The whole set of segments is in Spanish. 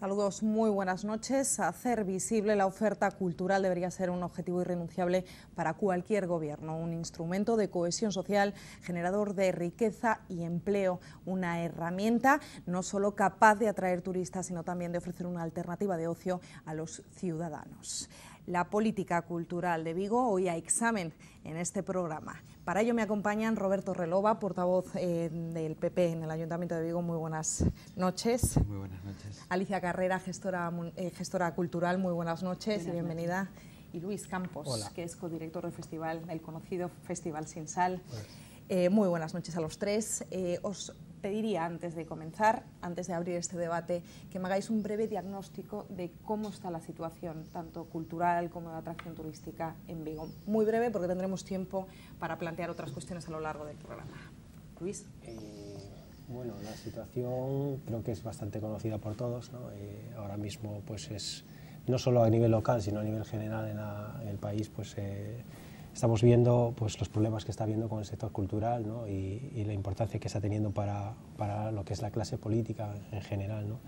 Saludos, muy buenas noches. Hacer visible la oferta cultural debería ser un objetivo irrenunciable para cualquier gobierno, un instrumento de cohesión social, generador de riqueza y empleo, una herramienta no solo capaz de atraer turistas, sino también de ofrecer una alternativa de ocio a los ciudadanos. La política cultural de Vigo hoy a examen en este programa. Para ello me acompañan Roberto Relova, portavoz del PP en el Ayuntamiento de Vigo. Muy buenas noches. Muy buenas noches. Alicia Carrera, gestora cultural. Muy buenas noches y bienvenida. Y Luis Campos, Hola. que es codirector del festival, el conocido Festival Sin Sal. Muy buenas noches a los tres. Os pediría, antes de comenzar, antes de abrir este debate, que me hagáis un breve diagnóstico de cómo está la situación, tanto cultural como de atracción turística en Vigo. Muy breve, porque tendremos tiempo para plantear otras cuestiones a lo largo del programa. Luis. Bueno, la situación creo que es bastante conocida por todos, ¿no? Ahora mismo, pues es no solo a nivel local, sino a nivel general en el país, pues estamos viendo pues los problemas que está habiendo con el sector cultural, ¿no? y la importancia que está teniendo para lo que es la clase política en general, ¿no?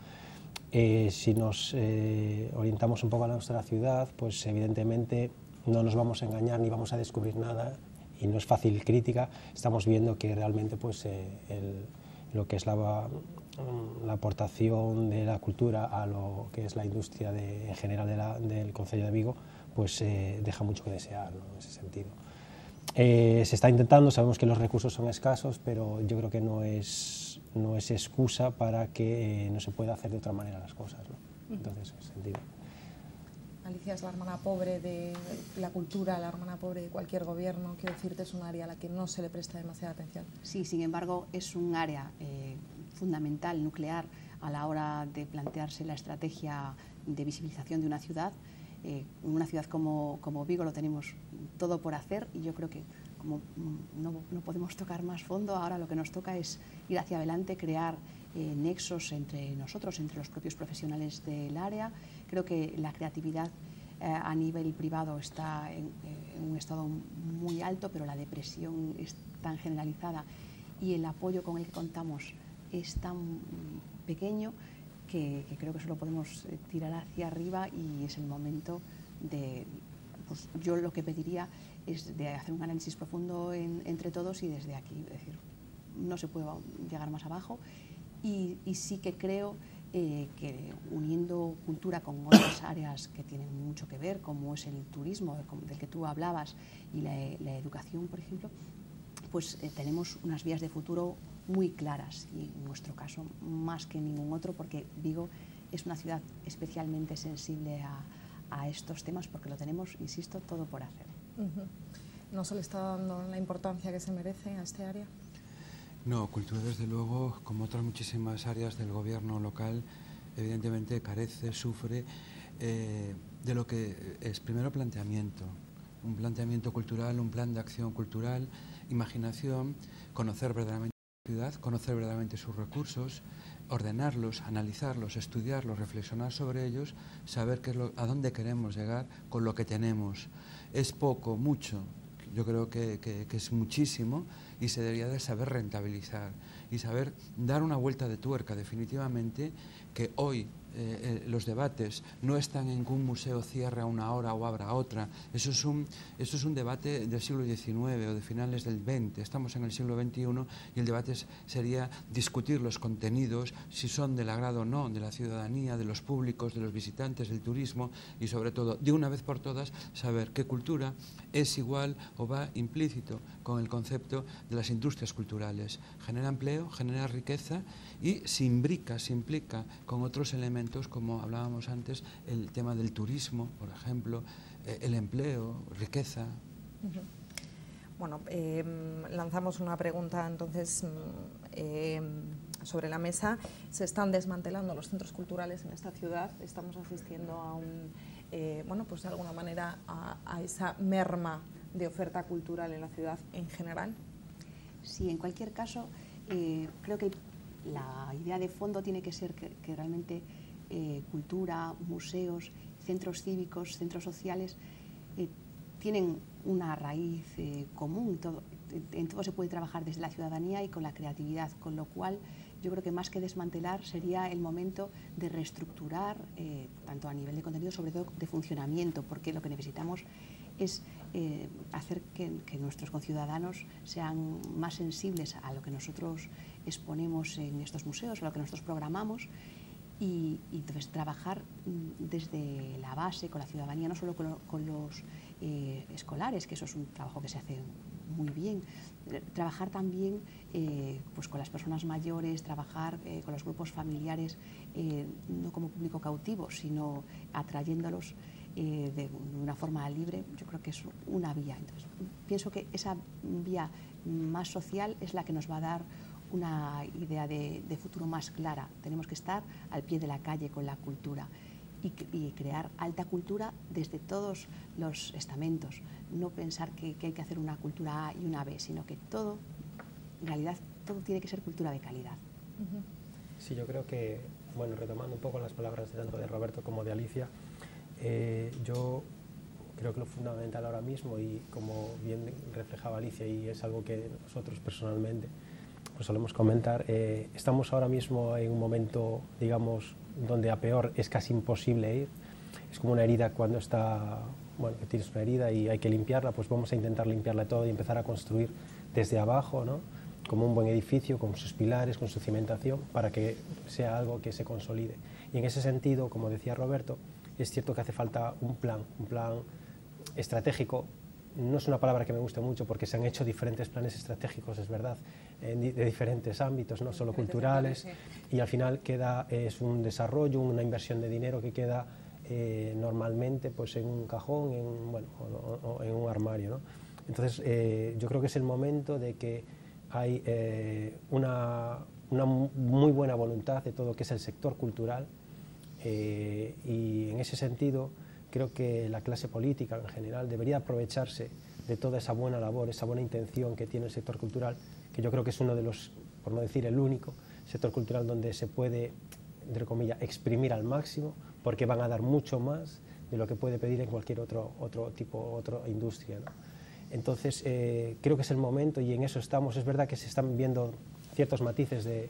Si nos orientamos un poco a nuestra ciudad, pues evidentemente no nos vamos a engañar ni vamos a descubrir nada, y no es fácil crítica. Estamos viendo que realmente pues lo que es la aportación de la cultura a lo que es la industria en general del Concello de Vigo, pues deja mucho que desear, ¿no? En ese sentido. Se está intentando, sabemos que los recursos son escasos, pero yo creo que no es excusa para que no se pueda hacer de otra manera las cosas, ¿no? Entonces, en ese sentido. Alicia es la hermana pobre de la cultura, la hermana pobre de cualquier gobierno. Quiero decirte, es un área a la que no se le presta demasiada atención. Sí, sin embargo, es un área fundamental, nuclear, a la hora de plantearse la estrategia de visibilización de una ciudad. Una ciudad como Vigo lo tenemos todo por hacer, y yo creo que como no podemos tocar más fondo, ahora lo que nos toca es ir hacia adelante, crear nexos entre nosotros, entre los propios profesionales del área. Creo que la creatividad a nivel privado está en un estado muy alto, pero la depresión es tan generalizada y el apoyo con el que contamos es tan pequeño que creo que solo podemos tirar hacia arriba, y es el momento de, pues yo lo que pediría es de hacer un análisis profundo entre todos, y desde aquí, es decir, no se puede llegar más abajo, y sí que creo que uniendo cultura con otras áreas que tienen mucho que ver, como es el turismo del que tú hablabas, y la educación, por ejemplo, pues tenemos unas vías de futuro muy claras, y en nuestro caso más que ningún otro, porque Vigo es una ciudad especialmente sensible a estos temas, porque lo tenemos, insisto, todo por hacer. ¿No se le está dando la importancia que se merece a este área? No, cultura desde luego, como otras muchísimas áreas del gobierno local, evidentemente carece, sufre de lo que es primero planteamiento, un planteamiento cultural, un plan de acción cultural, imaginación, conocer verdaderamente la ciudad, conocer verdaderamente sus recursos, ordenarlos, analizarlos, estudiarlos, reflexionar sobre ellos, saber a dónde queremos llegar con lo que tenemos. Es poco, mucho, yo creo que es muchísimo, y se debería de saber rentabilizar y saber dar una vuelta de tuerca. Definitivamente que hoy los debates no están en que un museo cierre a una hora o abra a otra. Eso es un debate del siglo XIX o de finales del XX. Estamos en el siglo XXI y el debate sería discutir los contenidos, si son del agrado o no de la ciudadanía, de los públicos, de los visitantes, del turismo, y sobre todo, de una vez por todas, saber qué cultura es igual o va implícito con el concepto de las industrias culturales. Genera empleo, genera riqueza y se implica con otros elementos, como hablábamos antes, el tema del turismo, por ejemplo, el empleo, riqueza. Bueno, lanzamos una pregunta entonces sobre la mesa. Se están desmantelando los centros culturales en esta ciudad. Estamos asistiendo a bueno, pues de alguna manera a esa merma de oferta cultural en la ciudad en general. Sí, en cualquier caso, creo que la idea de fondo tiene que ser que realmente cultura, museos, centros cívicos, centros sociales tienen una raíz común, en todo se puede trabajar desde la ciudadanía y con la creatividad, con lo cual yo creo que más que desmantelar sería el momento de reestructurar, tanto a nivel de contenido, sobre todo de funcionamiento, porque lo que necesitamos es hacer que nuestros conciudadanos sean más sensibles a lo que nosotros exponemos en estos museos, a lo que nosotros programamos, y entonces trabajar desde la base con la ciudadanía, no solo con los escolares, que eso es un trabajo que se hace muy bien, trabajar también pues con las personas mayores, trabajar con los grupos familiares, no como público cautivo, sino atrayéndolos de una forma libre. Yo creo que es una vía. Entonces, pienso que esa vía más social es la que nos va a dar una idea de futuro más clara. Tenemos que estar al pie de la calle con la cultura y crear alta cultura desde todos los estamentos. No pensar que hay que hacer una cultura A y una B, sino que todo, en realidad, todo tiene que ser cultura de calidad. Sí, yo creo que, bueno, retomando un poco las palabras tanto de Roberto como de Alicia, yo creo que lo fundamental ahora mismo, y como bien reflejaba Alicia, y es algo que nosotros personalmente pues solemos comentar, estamos ahora mismo en un momento, digamos, donde a peor es casi imposible ir. Es como una herida cuando está, bueno, que tienes una herida y hay que limpiarla, pues vamos a intentar limpiarla todo y empezar a construir desde abajo, ¿no? Como un buen edificio, con sus pilares, con su cimentación, para que sea algo que se consolide. Y en ese sentido, como decía Roberto, es cierto que hace falta un plan estratégico. No es una palabra que me guste mucho porque se han hecho diferentes planes estratégicos, es verdad, de diferentes ámbitos, no solo culturales, y al final es un desarrollo, una inversión de dinero que queda normalmente pues en un cajón, o en un armario, ¿no? Entonces yo creo que es el momento de que hay una muy buena voluntad de todo lo que es el sector cultural, y en ese sentido creo que la clase política en general debería aprovecharse de toda esa buena labor, esa buena intención que tiene el sector cultural, que yo creo que es uno de los, por no decir el único, sector cultural donde se puede, entre comillas, exprimir al máximo, porque van a dar mucho más de lo que puede pedir en cualquier otra industria, ¿no? Entonces, creo que es el momento y en eso estamos. Es verdad que se están viendo ciertos matices de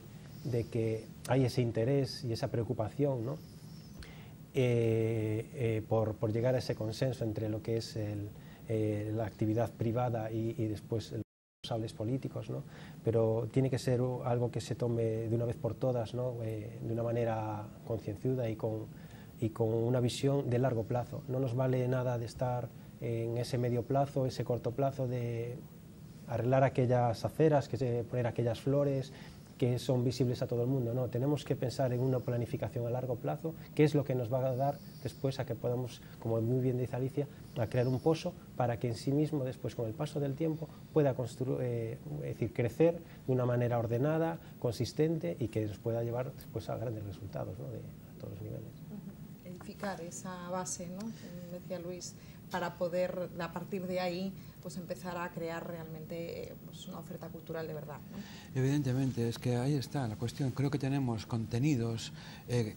que hay ese interés y esa preocupación, ¿no? Por llegar a ese consenso entre lo que es la actividad privada y después los responsables políticos, ¿no? Pero tiene que ser algo que se tome de una vez por todas, ¿no? De una manera concienzuda y con una visión de largo plazo. No nos vale nada de estar en ese medio plazo, ese corto plazo, de arreglar aquellas aceras, poner aquellas flores que son visibles a todo el mundo. No, tenemos que pensar en una planificación a largo plazo, que es lo que nos va a dar después a que podamos, como muy bien dice Alicia, a crear un pozo para que en sí mismo, después con el paso del tiempo, pueda es decir, crecer de una manera ordenada, consistente y que nos pueda llevar después a grandes resultados, ¿no? A todos los niveles. Edificar esa base, ¿no? Como decía Luis, para poder a partir de ahí pues empezar a crear realmente pues, una oferta cultural de verdad, ¿no? Evidentemente, es que ahí está la cuestión. Creo que tenemos contenidos,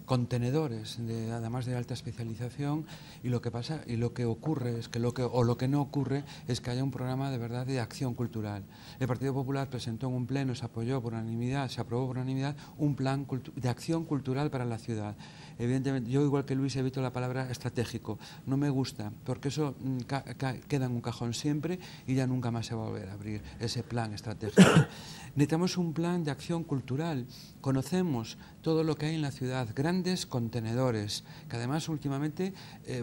contenedores, además de alta especialización, y lo que pasa y lo que ocurre es que lo que no ocurre es que haya un programa de verdad de acción cultural. El Partido Popular presentó en un pleno, se aprobó por unanimidad un plan de acción cultural para la ciudad. Evidentemente, yo igual que Luis evito la palabra estratégico, no me gusta, porque eso queda en un cajón siempre y ya nunca más se va a volver a abrir ese plan estratégico. Necesitamos un plan de acción cultural. Conocemos todo lo que hay en la ciudad, grandes contenedores, que además últimamente,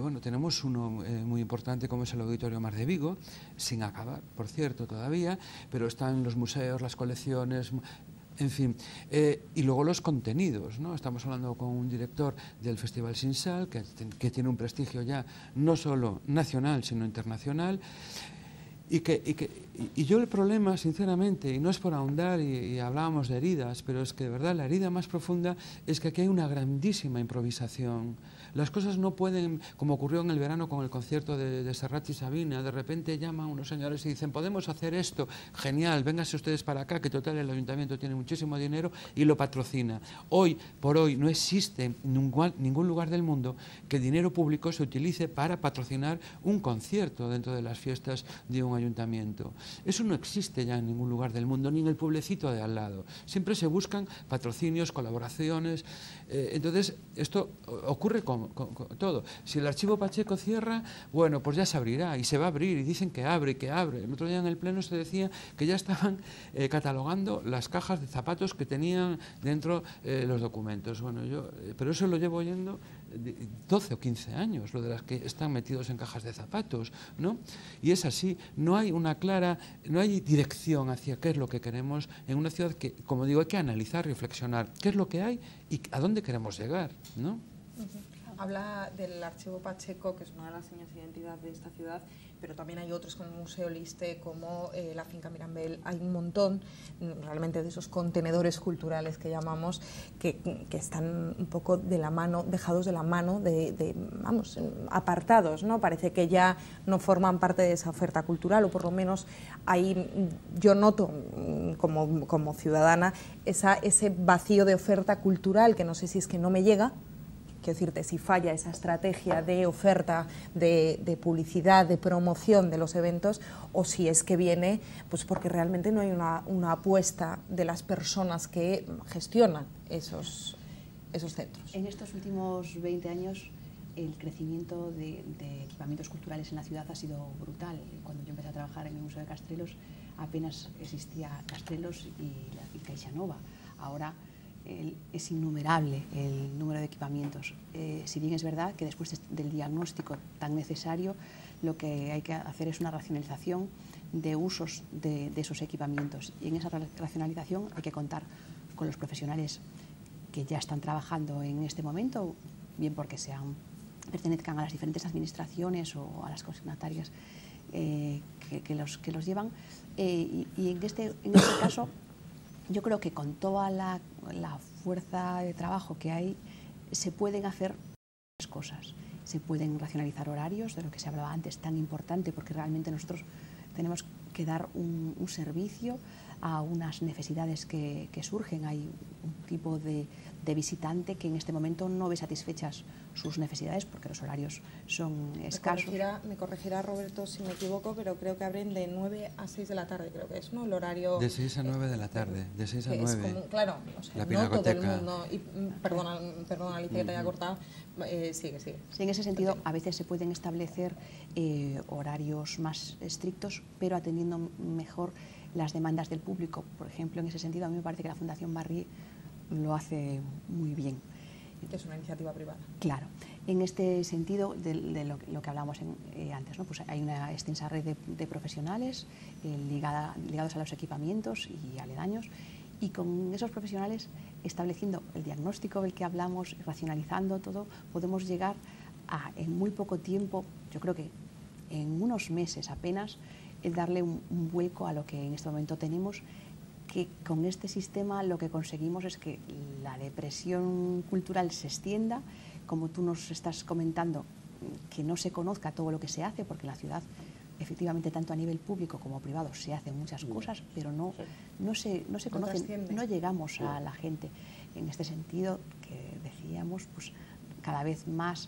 bueno, tenemos uno muy importante como es el Auditorio Mar de Vigo, sin acabar, por cierto, todavía, pero están los museos, las colecciones, en fin, y luego los contenidos, ¿no? Estamos hablando con un director del Festival Sin Sal, que tiene un prestigio ya no solo nacional, sino internacional, y yo el problema, sinceramente, y no es por ahondar, y hablábamos de heridas, pero es que de verdad la herida más profunda es que aquí hay una grandísima improvisación. Las cosas no pueden, como ocurrió en el verano con el concierto de Serrat y Sabina, de repente llaman unos señores y dicen, podemos hacer esto, genial, vénganse ustedes para acá, que total el ayuntamiento tiene muchísimo dinero y lo patrocina. Hoy por hoy no existe en ningún lugar del mundo que el dinero público se utilice para patrocinar un concierto dentro de las fiestas de un ayuntamiento. Eso no existe ya en ningún lugar del mundo, ni en el pueblecito de al lado. Siempre se buscan patrocinios, colaboraciones. Entonces, esto ocurre con todo. Si el archivo Pacheco cierra, bueno, pues ya se abrirá y se va a abrir y dicen que abre y que abre. El otro día en el pleno se decía que ya estaban catalogando las cajas de zapatos que tenían dentro los documentos. Bueno, pero eso lo llevo oyendo 12 o 15 años, lo de las que están metidos en cajas de zapatos, ¿no? Y es así, no hay dirección hacia qué es lo que queremos en una ciudad que, como digo, hay que analizar, reflexionar qué es lo que hay y a dónde queremos llegar, ¿no? Habla del Archivo Pacheco, que es una de las señas de identidad de esta ciudad, pero también hay otros como el Museo Liste, como la Finca Mirambel. Hay un montón realmente de esos contenedores culturales que llamamos, que están un poco de la mano, dejados de la mano, vamos, apartados, ¿no? Parece que ya no forman parte de esa oferta cultural, o por lo menos ahí yo noto como ciudadana ese vacío de oferta cultural, que no sé si es que no me llega. Quiero decirte, si falla esa estrategia de oferta, de publicidad, de promoción de los eventos, o si es que viene pues porque realmente no hay una apuesta de las personas que gestionan esos centros. En estos últimos 20 años el crecimiento de equipamientos culturales en la ciudad ha sido brutal. Cuando yo empecé a trabajar en el Museo de Castrelos apenas existía Castrelos y CaixaNova. Ahora es innumerable el número de equipamientos. Si bien es verdad que después del diagnóstico tan necesario, lo que hay que hacer es una racionalización de usos de esos equipamientos. Y en esa racionalización hay que contar con los profesionales que ya están trabajando en este momento, bien porque pertenezcan a las diferentes administraciones o a las consignatarias que los llevan. Y en este caso, yo creo que con toda la fuerza de trabajo que hay, se pueden hacer muchas cosas. Se pueden racionalizar horarios, de lo que se hablaba antes, tan importante, porque realmente nosotros tenemos que dar un servicio a unas necesidades que surgen. Hay un tipo de visitante que en este momento no ve satisfechas sus necesidades porque los horarios son escasos. Me corregirá Roberto si me equivoco, pero creo que abren de 9 a 6 de la tarde, creo que es, ¿no? El horario... De 6 a 9 de la tarde, de 6 a 9. Es como, claro, o sea, no todo el mundo... Y, perdona Alicia, que te haya cortado. Sigue. Sí, en ese sentido, a veces se pueden establecer horarios más estrictos, pero atendiendo mejor las demandas del público. Por ejemplo, en ese sentido, a mí me parece que la Fundación Barrié lo hace muy bien. Es una iniciativa privada. Claro. En este sentido, de lo que hablábamos antes, ¿no? Pues hay una extensa red de profesionales ligados a los equipamientos y aledaños, y con esos profesionales, estableciendo el diagnóstico del que hablamos, racionalizando todo, podemos llegar a, en muy poco tiempo, yo creo que en unos meses apenas, darle un vuelco a lo que en este momento tenemos, que con este sistema lo que conseguimos es que la depresión cultural se extienda, como tú nos estás comentando, que no se conozca todo lo que se hace, porque en la ciudad, efectivamente, tanto a nivel público como privado, se hacen muchas cosas, pero no se conocen, no llegamos a la gente. En este sentido, que decíamos, pues cada vez más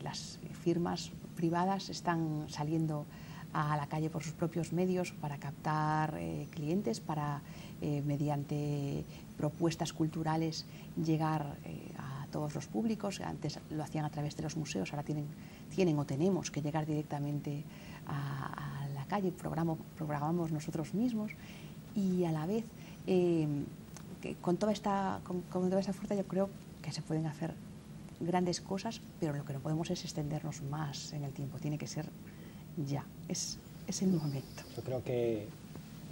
las firmas privadas están saliendo a la calle por sus propios medios para captar clientes, para mediante propuestas culturales llegar a todos los públicos. Antes lo hacían a través de los museos, ahora tienen o tenemos que llegar directamente a la calle, programamos nosotros mismos, y a la vez con toda esta fuerza yo creo que se pueden hacer grandes cosas, pero lo que no podemos es extendernos más en el tiempo, tiene que ser ya, es el momento. Yo creo que,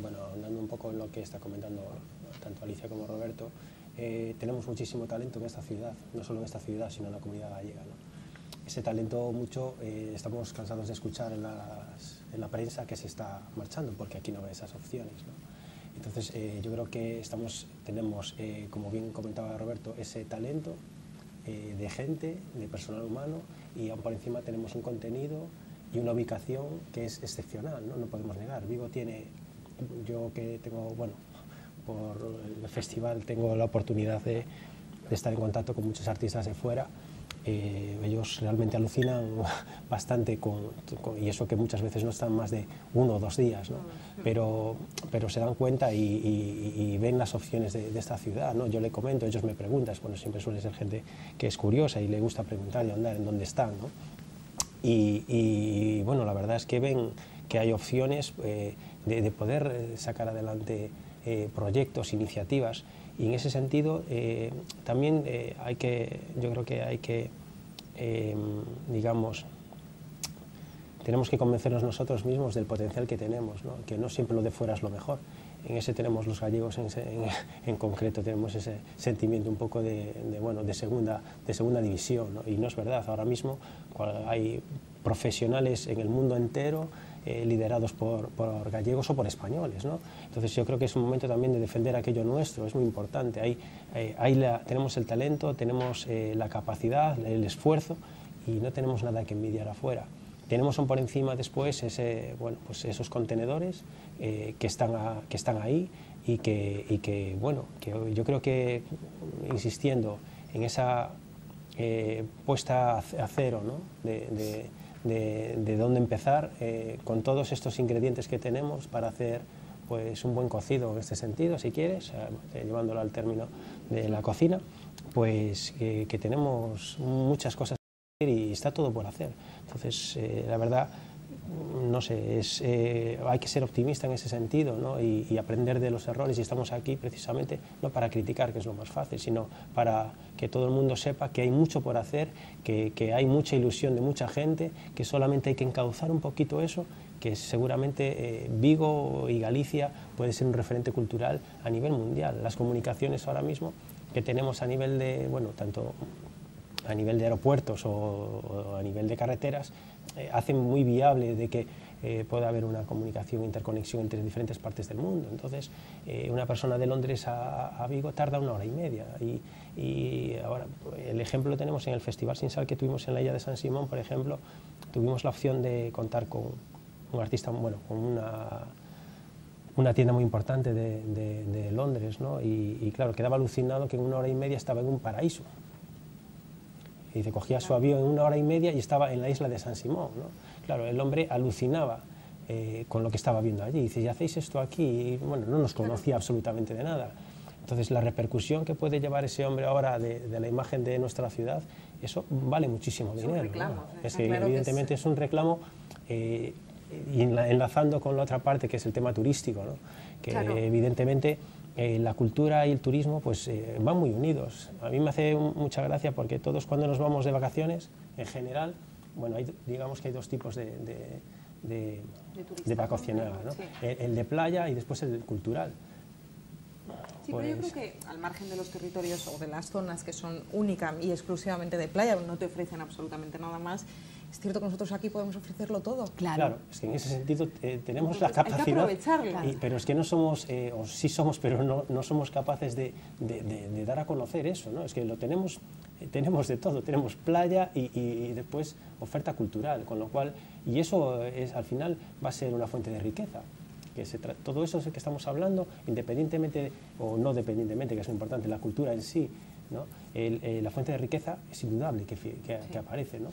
bueno, andando un poco en lo que está comentando tanto Alicia como Roberto, tenemos muchísimo talento en esta ciudad, no solo en esta ciudad, sino en la comunidad gallega, ¿no? Ese talento mucho estamos cansados de escuchar en la prensa que se está marchando, porque aquí no ve esas opciones, ¿no? Entonces yo creo que tenemos, como bien comentaba Roberto, ese talento, de gente, de personal humano, y aún por encima tenemos un contenido y una ubicación que es excepcional, ¿no? No podemos negar. Vigo tiene, yo que tengo, bueno, por el festival tengo la oportunidad de estar en contacto con muchos artistas de fuera. Ellos realmente alucinan bastante y eso que muchas veces no están más de 1 o 2 días, ¿no? pero se dan cuenta y ven las opciones de esta ciudad, ¿no? Yo le comento, ellos me preguntan, bueno, siempre suele ser gente que es curiosa y le gusta preguntar y andar en dónde están, ¿no? Y bueno, la verdad es que ven que hay opciones de poder sacar adelante proyectos, iniciativas. Y en ese sentido también yo creo que hay que, digamos, tenemos que convencernos nosotros mismos del potencial que tenemos, ¿no? Que no siempre lo de fuera es lo mejor. En ese tenemos los gallegos en concreto, tenemos ese sentimiento un poco de segunda división, ¿no? Y no es verdad, ahora mismo hay profesionales en el mundo entero liderados por gallegos o por españoles, ¿no? Entonces yo creo que es un momento también de defender aquello nuestro, es muy importante. Tenemos el talento, tenemos la capacidad, el esfuerzo y no tenemos nada que envidiar afuera. Tenemos por encima después pues esos contenedores que están ahí y que yo creo que insistiendo en esa puesta a cero, ¿no? de dónde empezar con todos estos ingredientes que tenemos para hacer pues un buen cocido en este sentido, si quieres, llevándolo al término de la cocina, pues que tenemos muchas cosas que hacer y está todo por hacer. Entonces, la verdad, no sé, hay que ser optimista en ese sentido, ¿no? y aprender de los errores, y estamos aquí precisamente no para criticar, que es lo más fácil, sino para que todo el mundo sepa que hay mucho por hacer, que hay mucha ilusión de mucha gente, que solamente hay que encauzar un poquito eso, que seguramente Vigo y Galicia puede ser un referente cultural a nivel mundial. Las comunicaciones ahora mismo que tenemos a nivel de, tanto a nivel de aeropuertos o a nivel de carreteras, hacen muy viable de que pueda haber una comunicación, interconexión entre diferentes partes del mundo. Entonces, una persona de Londres a Vigo tarda 1 hora y media. Y ahora, el ejemplo lo tenemos en el Festival Sin Sal que tuvimos en la isla de San Simón, por ejemplo. Tuvimos la opción de contar con un artista, con una tienda muy importante de Londres, ¿no? Y claro, quedaba alucinado que en 1 hora y media estaba en un paraíso. Y dice, cogía su avión en 1 hora y media y estaba en la isla de San Simón, ¿no? Claro, el hombre alucinaba con lo que estaba viendo allí. Dice, ¿y hacéis esto aquí? Y bueno, no nos conocía absolutamente de nada. Entonces, la repercusión que puede llevar ese hombre ahora de la imagen de nuestra ciudad, eso vale muchísimo dinero. Es un reclamo, ¿no? Es que, claro, evidentemente es un reclamo, y enlazando con la otra parte, que es el tema turístico, ¿no? Que claro, evidentemente la cultura y el turismo pues van muy unidos. A mí me hace mucha gracia porque todos cuando nos vamos de vacaciones, en general, digamos que hay 2 tipos de vacacionar, ¿no? Sí. El de playa y después el cultural. Sí, pero yo creo que al margen de los territorios o de las zonas que son única y exclusivamente de playa, no te ofrecen absolutamente nada más, es cierto que nosotros aquí podemos ofrecerlo todo. Claro, es que en ese sentido tenemos la capacidad, hay que aprovecharla. Pero es que no somos, o sí somos, pero no somos capaces de dar a conocer eso, ¿no? Es que lo tenemos de todo, tenemos playa y después oferta cultural, con lo cual, y eso al final va a ser una fuente de riqueza. Todo eso es el que estamos hablando, independientemente o no dependientemente, que es lo importante, la cultura en sí, ¿no? La fuente de riqueza es indudable que aparece, ¿no?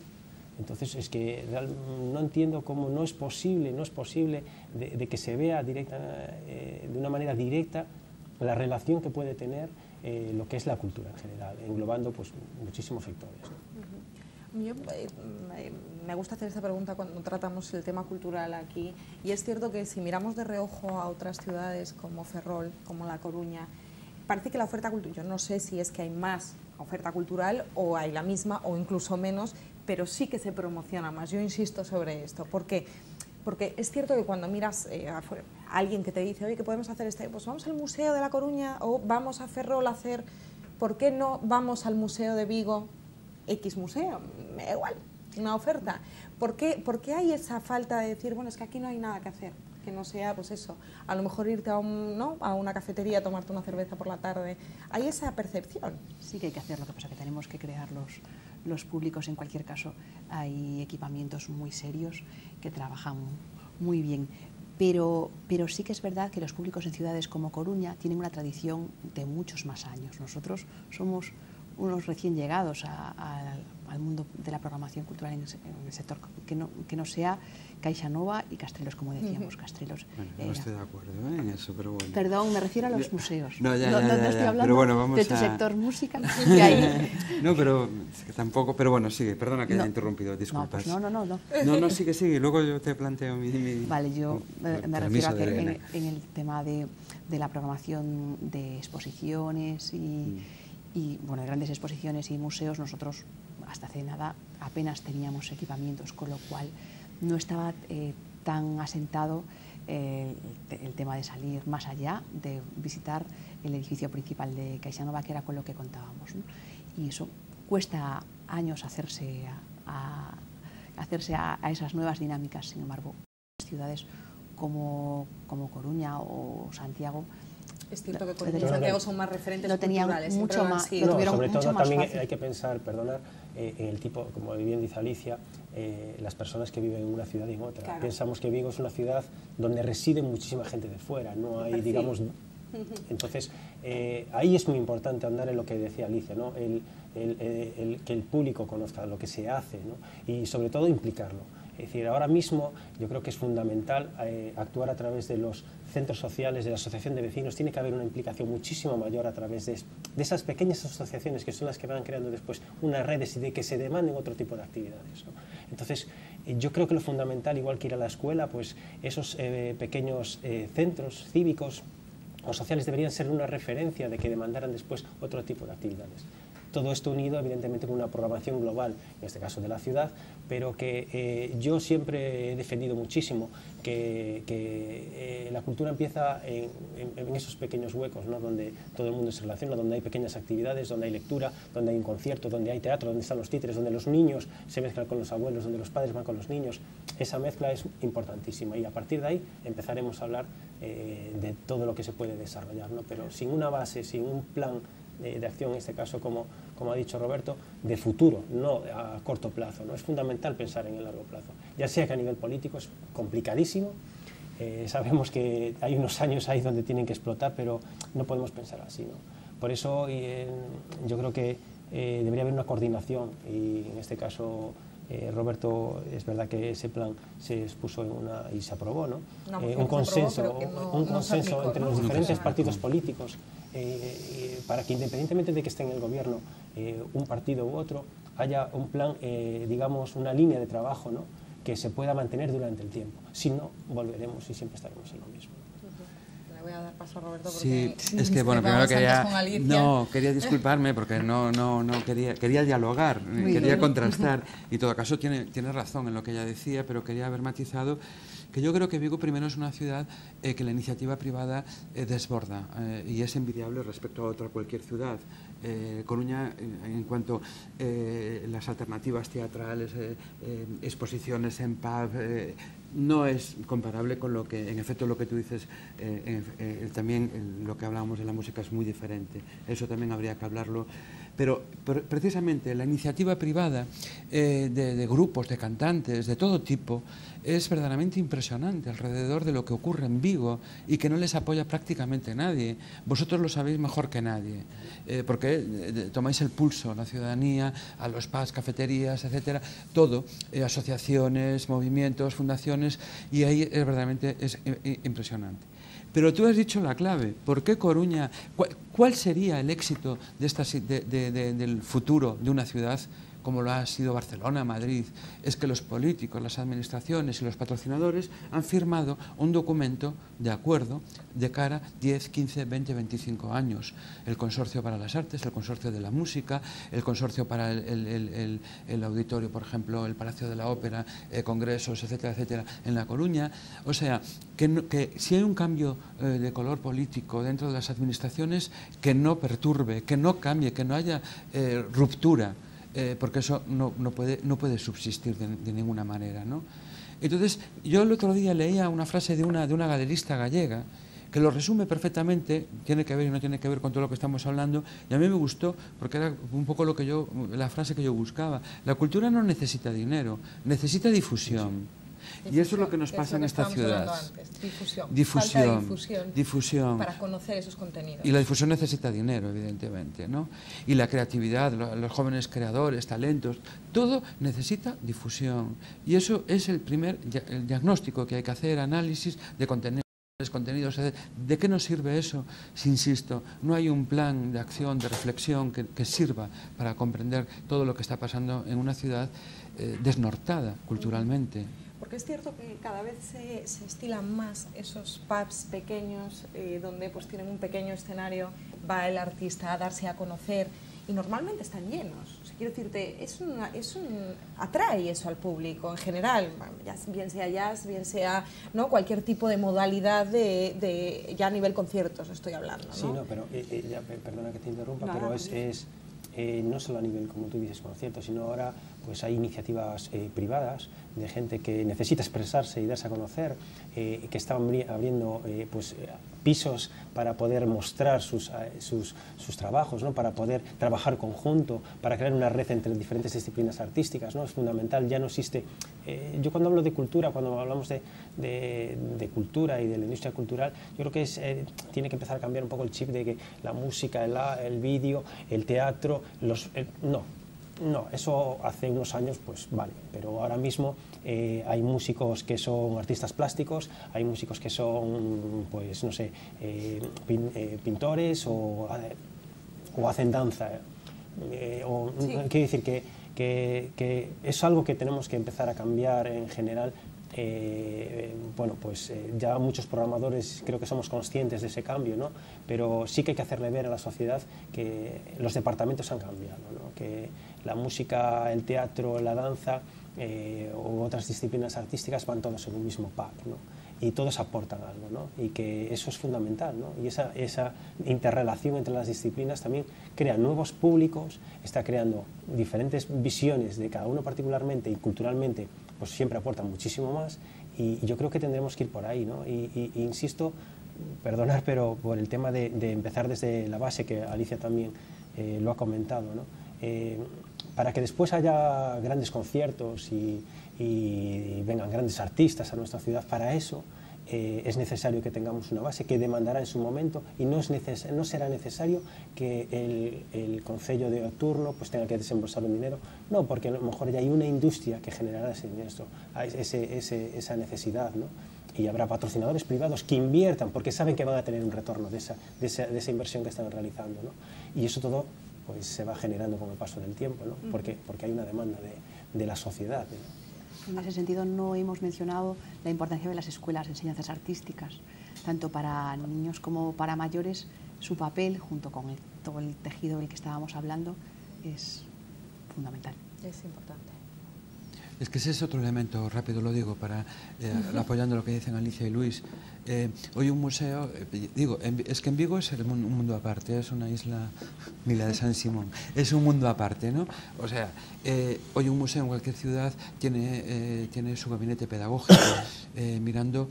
Entonces es que no entiendo cómo no es posible de que se vea de una manera directa la relación que puede tener lo que es la cultura en general, englobando pues muchísimos sectores, ¿no? Yo, me gusta hacer esta pregunta cuando tratamos el tema cultural aquí, y es cierto que si miramos de reojo a otras ciudades como Ferrol, como La Coruña, parece que la oferta cultural, yo no sé si es que hay más oferta cultural o hay la misma o incluso menos, pero sí que se promociona más. Yo insisto sobre esto. ¿Por qué? Porque es cierto que cuando miras a alguien que te dice, oye, ¿qué podemos hacer pues vamos al Museo de La Coruña o vamos a Ferrol a hacer, ¿por qué no vamos al Museo de Vigo? X museo, me da igual, una oferta. ¿Por qué hay esa falta de decir, bueno, es que aquí no hay nada que hacer? que no sea, pues eso, a lo mejor irte a, a una cafetería a tomarte una cerveza por la tarde. ¿Hay esa percepción? Sí que hay que hacer, lo que pasa que tenemos que crear los públicos. En cualquier caso, hay equipamientos muy serios que trabajan muy bien. Pero sí que es verdad que los públicos en ciudades como Coruña tienen una tradición de muchos más años. Nosotros somos unos recién llegados al mundo de la programación cultural en el sector que no sea Caixa Nova y Castrelos, como decíamos. Castrelos. Bueno, no estoy de acuerdo en eso, pero bueno. Perdón, me refiero a los museos. No, ya, no estoy hablando pero bueno, vamos de tu sector música. Que hay... No, pero es que tampoco, pero bueno, sigue, perdona que haya interrumpido, disculpas. No, no. No, sigue, luego yo te planteo mi Vale, yo me refiero a que en el tema de la programación de exposiciones y bueno, de grandes exposiciones y museos, nosotros hasta hace nada apenas teníamos equipamientos, con lo cual no estaba tan asentado el tema de salir más allá, de visitar el edificio principal de Caixa Nova, que era con lo que contábamos, ¿no? Y eso cuesta años hacerse a esas nuevas dinámicas. Sin embargo, ciudades como Coruña o Santiago, es cierto que Coruña y Santiago son más referentes culturales. Mucho más, sobre todo también hay que pensar, perdonad, en el tipo, como bien dice Alicia, las personas que viven en una ciudad y en otra. Claro. Pensamos que Vigo es una ciudad donde reside muchísima gente de fuera, no hay, digamos... Entonces, ahí es muy importante andar en lo que decía Alicia, ¿no? Que el público conozca lo que se hace, ¿no? Y sobre todo implicarlo. Es decir, ahora mismo yo creo que es fundamental actuar a través de los centros sociales, de la asociación de vecinos. Tiene que haber una implicación muchísimo mayor a través de esas pequeñas asociaciones que son las que van creando después unas redes y de que se demanden otro tipo de actividades, ¿no? Entonces, yo creo que lo fundamental, igual que ir a la escuela, pues esos pequeños centros cívicos o sociales deberían ser una referencia de que demandaran después otro tipo de actividades. Todo esto unido, evidentemente, con una programación global, en este caso de la ciudad, pero que yo siempre he defendido muchísimo que la cultura empieza en esos pequeños huecos, ¿no? Donde todo el mundo se relaciona, donde hay pequeñas actividades, donde hay lectura, donde hay un concierto, donde hay teatro, donde están los títeres, donde los niños se mezclan con los abuelos, donde los padres van con los niños. Esa mezcla es importantísima y a partir de ahí empezaremos a hablar de todo lo que se puede desarrollar, ¿no? Pero sin una base, sin un plan de acción, en este caso, como ha dicho Roberto, de futuro, no a corto plazo, ¿no? Es fundamental pensar en el largo plazo, ya sea que a nivel político es complicadísimo, sabemos que hay unos años ahí donde tienen que explotar, pero no podemos pensar así, ¿no? Por eso yo creo que debería haber una coordinación y en este caso Roberto, es verdad que ese plan se expuso y se aprobó, ¿no? Un consenso entre los diferentes partidos políticos para que, independientemente de que esté en el gobierno un partido u otro, haya un plan, digamos, una línea de trabajo, ¿no? Que se pueda mantener durante el tiempo. Si no, volveremos y siempre estaremos en lo mismo. Le voy a dar paso a Roberto porque sí, es que bueno, primero quería disculparme porque no quería dialogar, quería contrastar y en todo caso tiene razón en lo que ella decía, pero quería haber matizado que yo creo que Vigo primero es una ciudad que la iniciativa privada desborda y es envidiable respecto a cualquier ciudad. Coruña, en cuanto a las alternativas teatrales, exposiciones en pub, no es comparable con lo que, en efecto, lo que tú dices, también lo que hablábamos de la música es muy diferente, eso también habría que hablarlo, pero precisamente la iniciativa privada de grupos, de cantantes, de todo tipo, es verdaderamente impresionante alrededor de lo que ocurre en Vigo y que no les apoya prácticamente nadie. Vosotros lo sabéis mejor que nadie, porque tomáis el pulso a la ciudadanía, a los pubs, cafeterías, etcétera, todo, asociaciones, movimientos, fundaciones, y ahí verdaderamente es impresionante. Pero tú has dicho la clave. ¿Por qué Coruña? ¿Cuál sería el éxito del futuro de una ciudad como lo ha sido Barcelona, Madrid? Es que los políticos, las administraciones y los patrocinadores han firmado un documento de acuerdo de cara a 10, 15, 20, 25 años. El Consorcio para las Artes, el Consorcio de la Música, el Consorcio para el Auditorio, por ejemplo, el Palacio de la Ópera, congresos, etcétera, etcétera, en La Coruña. O sea, que si hay un cambio de color político dentro de las administraciones, que no perturbe, que no cambie, que no haya ruptura, porque eso no puede subsistir de ninguna manera, ¿no? Entonces, yo el otro día leía una frase de una galerista gallega que lo resume perfectamente, tiene que ver y no tiene que ver con todo lo que estamos hablando, y a mí me gustó porque era un poco la frase que yo buscaba. La cultura no necesita dinero, necesita difusión. Y eso es lo que nos pasa en esta ciudad. Difusión. Para conocer esos contenidos. Y la difusión necesita dinero, evidentemente, ¿no? Y la creatividad, los jóvenes creadores, talentos, todo necesita difusión. Y eso es el diagnóstico que hay que hacer, análisis de contenidos. ¿De qué nos sirve eso? Si insisto, no hay un plan de acción, de reflexión que sirva para comprender todo lo que está pasando en una ciudad desnortada culturalmente. Porque es cierto que cada vez se estilan más esos pubs pequeños donde pues tienen un pequeño escenario, va el artista a darse a conocer y normalmente están llenos. O sea, quiero decirte, atrae eso al público en general, bien sea jazz, bien sea, ¿no?, cualquier tipo de modalidad ya a nivel conciertos estoy hablando, ¿no? Sí, no, pero perdona que te interrumpa, pero no solo a nivel, como tú dices, conciertos, sino ahora pues hay iniciativas privadas de gente que necesita expresarse y darse a conocer, que están abriendo pisos para poder mostrar sus trabajos, ¿no?, para poder trabajar conjunto, para crear una red entre diferentes disciplinas artísticas, ¿no? Es fundamental, ya no existe... yo cuando hablo de cultura, cuando hablamos de cultura y de la industria cultural, yo creo que tiene que empezar a cambiar un poco el chip de que la música, el vídeo, el teatro, no, eso hace unos años pues vale, pero ahora mismo hay músicos que son artistas plásticos, hay músicos que son, pues no sé, pintores o hacen danza. Sí. Quiero decir que es algo que tenemos que empezar a cambiar en general. Bueno, pues ya muchos programadores creo que somos conscientes de ese cambio, ¿no? Pero sí que hay que hacerle ver a la sociedad que los departamentos han cambiado, ¿no? Que la música, el teatro, la danza u otras disciplinas artísticas van todos en un mismo pack, ¿no? Y todos aportan algo, ¿no? Y que eso es fundamental, ¿no? Y esa interrelación entre las disciplinas también crea nuevos públicos, está creando diferentes visiones de cada uno particularmente y culturalmente, pues siempre aportan muchísimo más, y yo creo que tendremos que ir por ahí, ¿no? Y insisto, perdonar, pero por el tema de empezar desde la base, que Alicia también lo ha comentado, ¿no? Para que después haya grandes conciertos y vengan grandes artistas a nuestra ciudad, para eso es necesario que tengamos una base que demandará en su momento, y no será necesario que el concello de turno pues tenga que desembolsar un dinero, no, porque a lo mejor ya hay una industria que generará esa necesidad, ¿no? Y habrá patrocinadores privados que inviertan porque saben que van a tener un retorno de esa inversión que están realizando, ¿no? Y eso todo pues se va generando con el paso del tiempo, ¿no? Porque hay una demanda de la sociedad, ¿no? En ese sentido, no hemos mencionado la importancia de las escuelas de enseñanzas artísticas, tanto para niños como para mayores. Su papel, junto con todo el tejido del que estábamos hablando, es fundamental. Es importante. Es que ese es otro elemento, rápido lo digo, apoyando lo que dicen Alicia y Luis. Hoy un museo, es que en Vigo es un mundo aparte, es una isla, ni la de San Simón, es un mundo aparte, ¿no? O sea, hoy un museo en cualquier ciudad tiene su gabinete pedagógico, mirando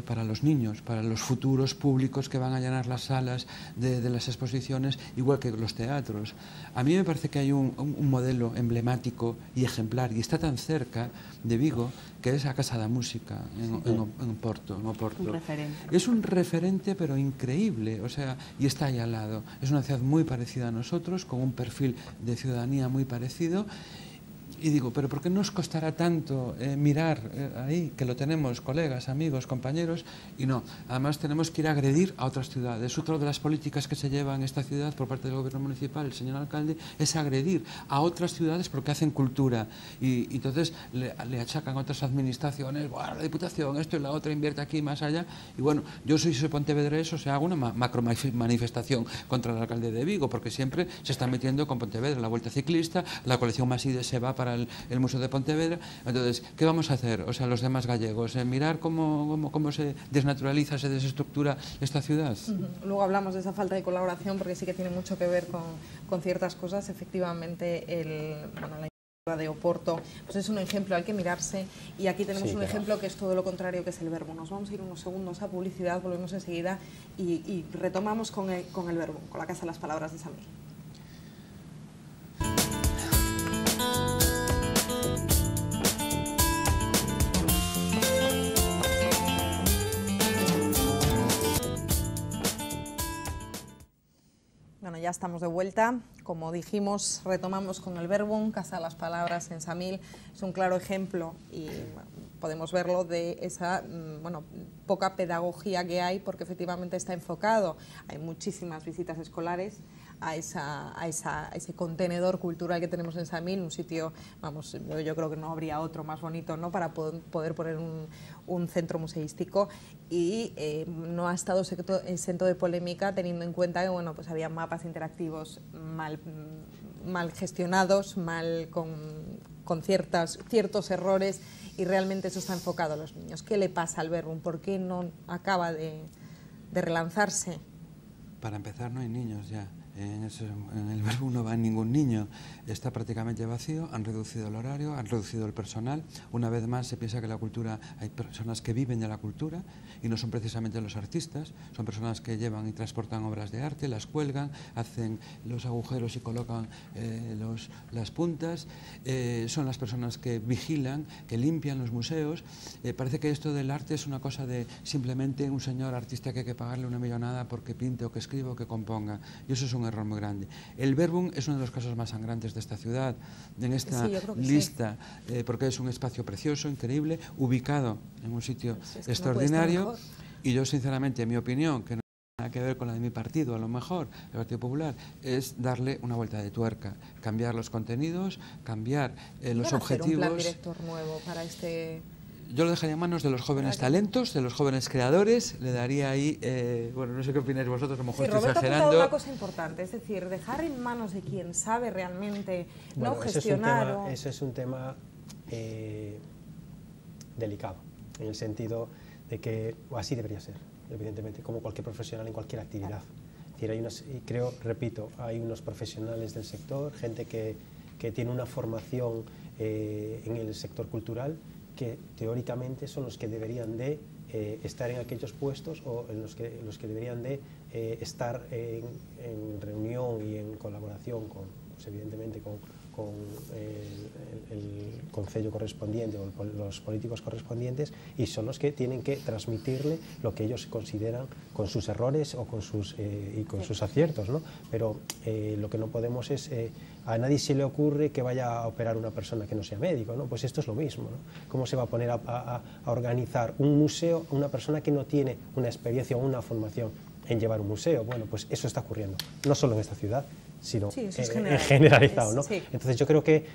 para los niños, para los futuros públicos que van a llenar las salas de las exposiciones, igual que los teatros. A mí me parece que hay un modelo emblemático y ejemplar, y está tan cerca de Vigo, que es a Casa da Música en Oporto. Un referente. Es un referente, pero increíble, o sea, y está ahí al lado. Es una ciudad muy parecida a nosotros, con un perfil de ciudadanía muy parecido. Y digo, ¿pero por qué nos costará tanto mirar ahí, que lo tenemos, colegas, amigos, compañeros? Y no, además tenemos que ir a agredir a otras ciudades. Otra de las políticas que se lleva en esta ciudad por parte del gobierno municipal, el señor alcalde, es agredir a otras ciudades porque hacen cultura. Y entonces le achacan a otras administraciones, bueno, la Diputación, esto y la otra, invierte aquí, más allá. Y bueno, yo soy pontevedrés, o sea, hago una macro manifestación contra el alcalde de Vigo, porque siempre se está metiendo con Pontevedra, la Vuelta Ciclista, la colección Maside se va para el Museo de Pontevedra. Entonces, ¿qué vamos a hacer? O sea, los demás gallegos, mirar cómo se desnaturaliza, se desestructura esta ciudad. Luego hablamos de esa falta de colaboración, porque sí que tiene mucho que ver con ciertas cosas. Efectivamente, la de Oporto, pues es un ejemplo al que mirarse, y aquí tenemos un ejemplo que es todo lo contrario, que es el verbo. Nos vamos a ir unos segundos a publicidad, volvemos enseguida y retomamos con el verbo, con la Casa de las Palabras de Samil. Bueno, ya estamos de vuelta. Como dijimos, retomamos con el Verbum, Casa de las Palabras en Samil. Es un claro ejemplo y bueno, podemos verlo de esa poca pedagogía que hay, porque efectivamente está enfocado. Hay muchísimas visitas escolares a ese contenedor cultural que tenemos en Samil, un sitio, vamos, yo creo que no habría otro más bonito, ¿no?, para poder poner un centro museístico, y no ha estado exento de polémica, teniendo en cuenta que bueno, pues había mapas interactivos mal gestionados, con ciertos errores, y realmente eso está enfocado a los niños. ¿Qué le pasa al Verbum? ¿Por qué no acaba de relanzarse? Para empezar, no hay niños ya. En el Verbum no va ningún niño, está prácticamente vacío, han reducido el horario, han reducido el personal. Una vez más se piensa que la cultura, hay personas que viven de la cultura y no son precisamente los artistas, son personas que llevan y transportan obras de arte, las cuelgan, hacen los agujeros y colocan las puntas, son las personas que vigilan, que limpian los museos. Parece que esto del arte es una cosa de simplemente un señor artista que hay que pagarle una millonada porque pinte o que escriba o que componga, y eso es un error muy grande. El Verbum es uno de los casos más sangrantes de esta ciudad, en esta lista, porque es un espacio precioso, increíble, ubicado en un sitio extraordinario, y yo sinceramente, en mi opinión, que no tiene nada que ver con la de mi partido, a lo mejor, el Partido Popular, es darle una vuelta de tuerca, cambiar los contenidos, cambiar los objetivos. Hacer un plan director nuevo para este... Yo lo dejaría en manos de los jóvenes talentos, de los jóvenes creadores, le daría ahí, bueno, no sé qué opináis vosotros, a lo mejor estoy exagerando. Roberto ha una cosa importante, es decir, dejar en manos de quien sabe realmente, bueno, no gestionar... Ese es un tema delicado, en el sentido de que así debería ser, evidentemente, como cualquier profesional en cualquier actividad. Es decir, repito, hay unos profesionales del sector, gente que tiene una formación en el sector cultural, que teóricamente son los que deberían de estar en aquellos puestos, o en los que deberían de estar en reunión y en colaboración con, pues evidentemente, con el concello correspondiente o los políticos correspondientes, y son los que tienen que transmitirle lo que ellos consideran, con sus errores o con sus aciertos, ¿no? Pero lo que no podemos es, a nadie se le ocurre que vaya a operar una persona que no sea médico, ¿no? Pues esto es lo mismo, ¿no? ¿Cómo se va a poner a organizar un museo una persona que no tiene una experiencia o una formación en llevar un museo? Bueno, pues eso está ocurriendo, no solo en esta ciudad, sino en generalizado, ¿no? Sí. Entonces yo creo que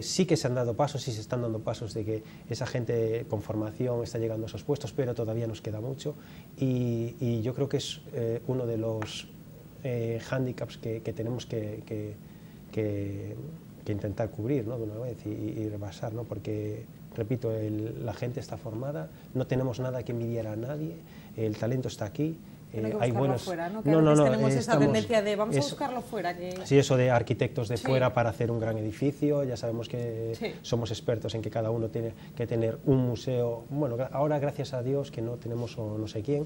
sí que se han dado pasos, sí se están dando pasos de que esa gente con formación está llegando a esos puestos, pero todavía nos queda mucho, y yo creo que es uno de los hándicaps que tenemos que intentar cubrir, ¿no?, de una vez y rebasar, ¿no? Porque, repito, la gente está formada, no tenemos nada que envidiar a nadie, el talento está aquí. Hay buenos fuera, ¿no? Que tenemos esa tendencia de vamos a buscarlo fuera. Sí, eso de arquitectos de fuera para hacer un gran edificio. Ya sabemos que somos expertos en que cada uno tiene que tener un museo. Bueno, ahora gracias a Dios que no tenemos o no sé quién,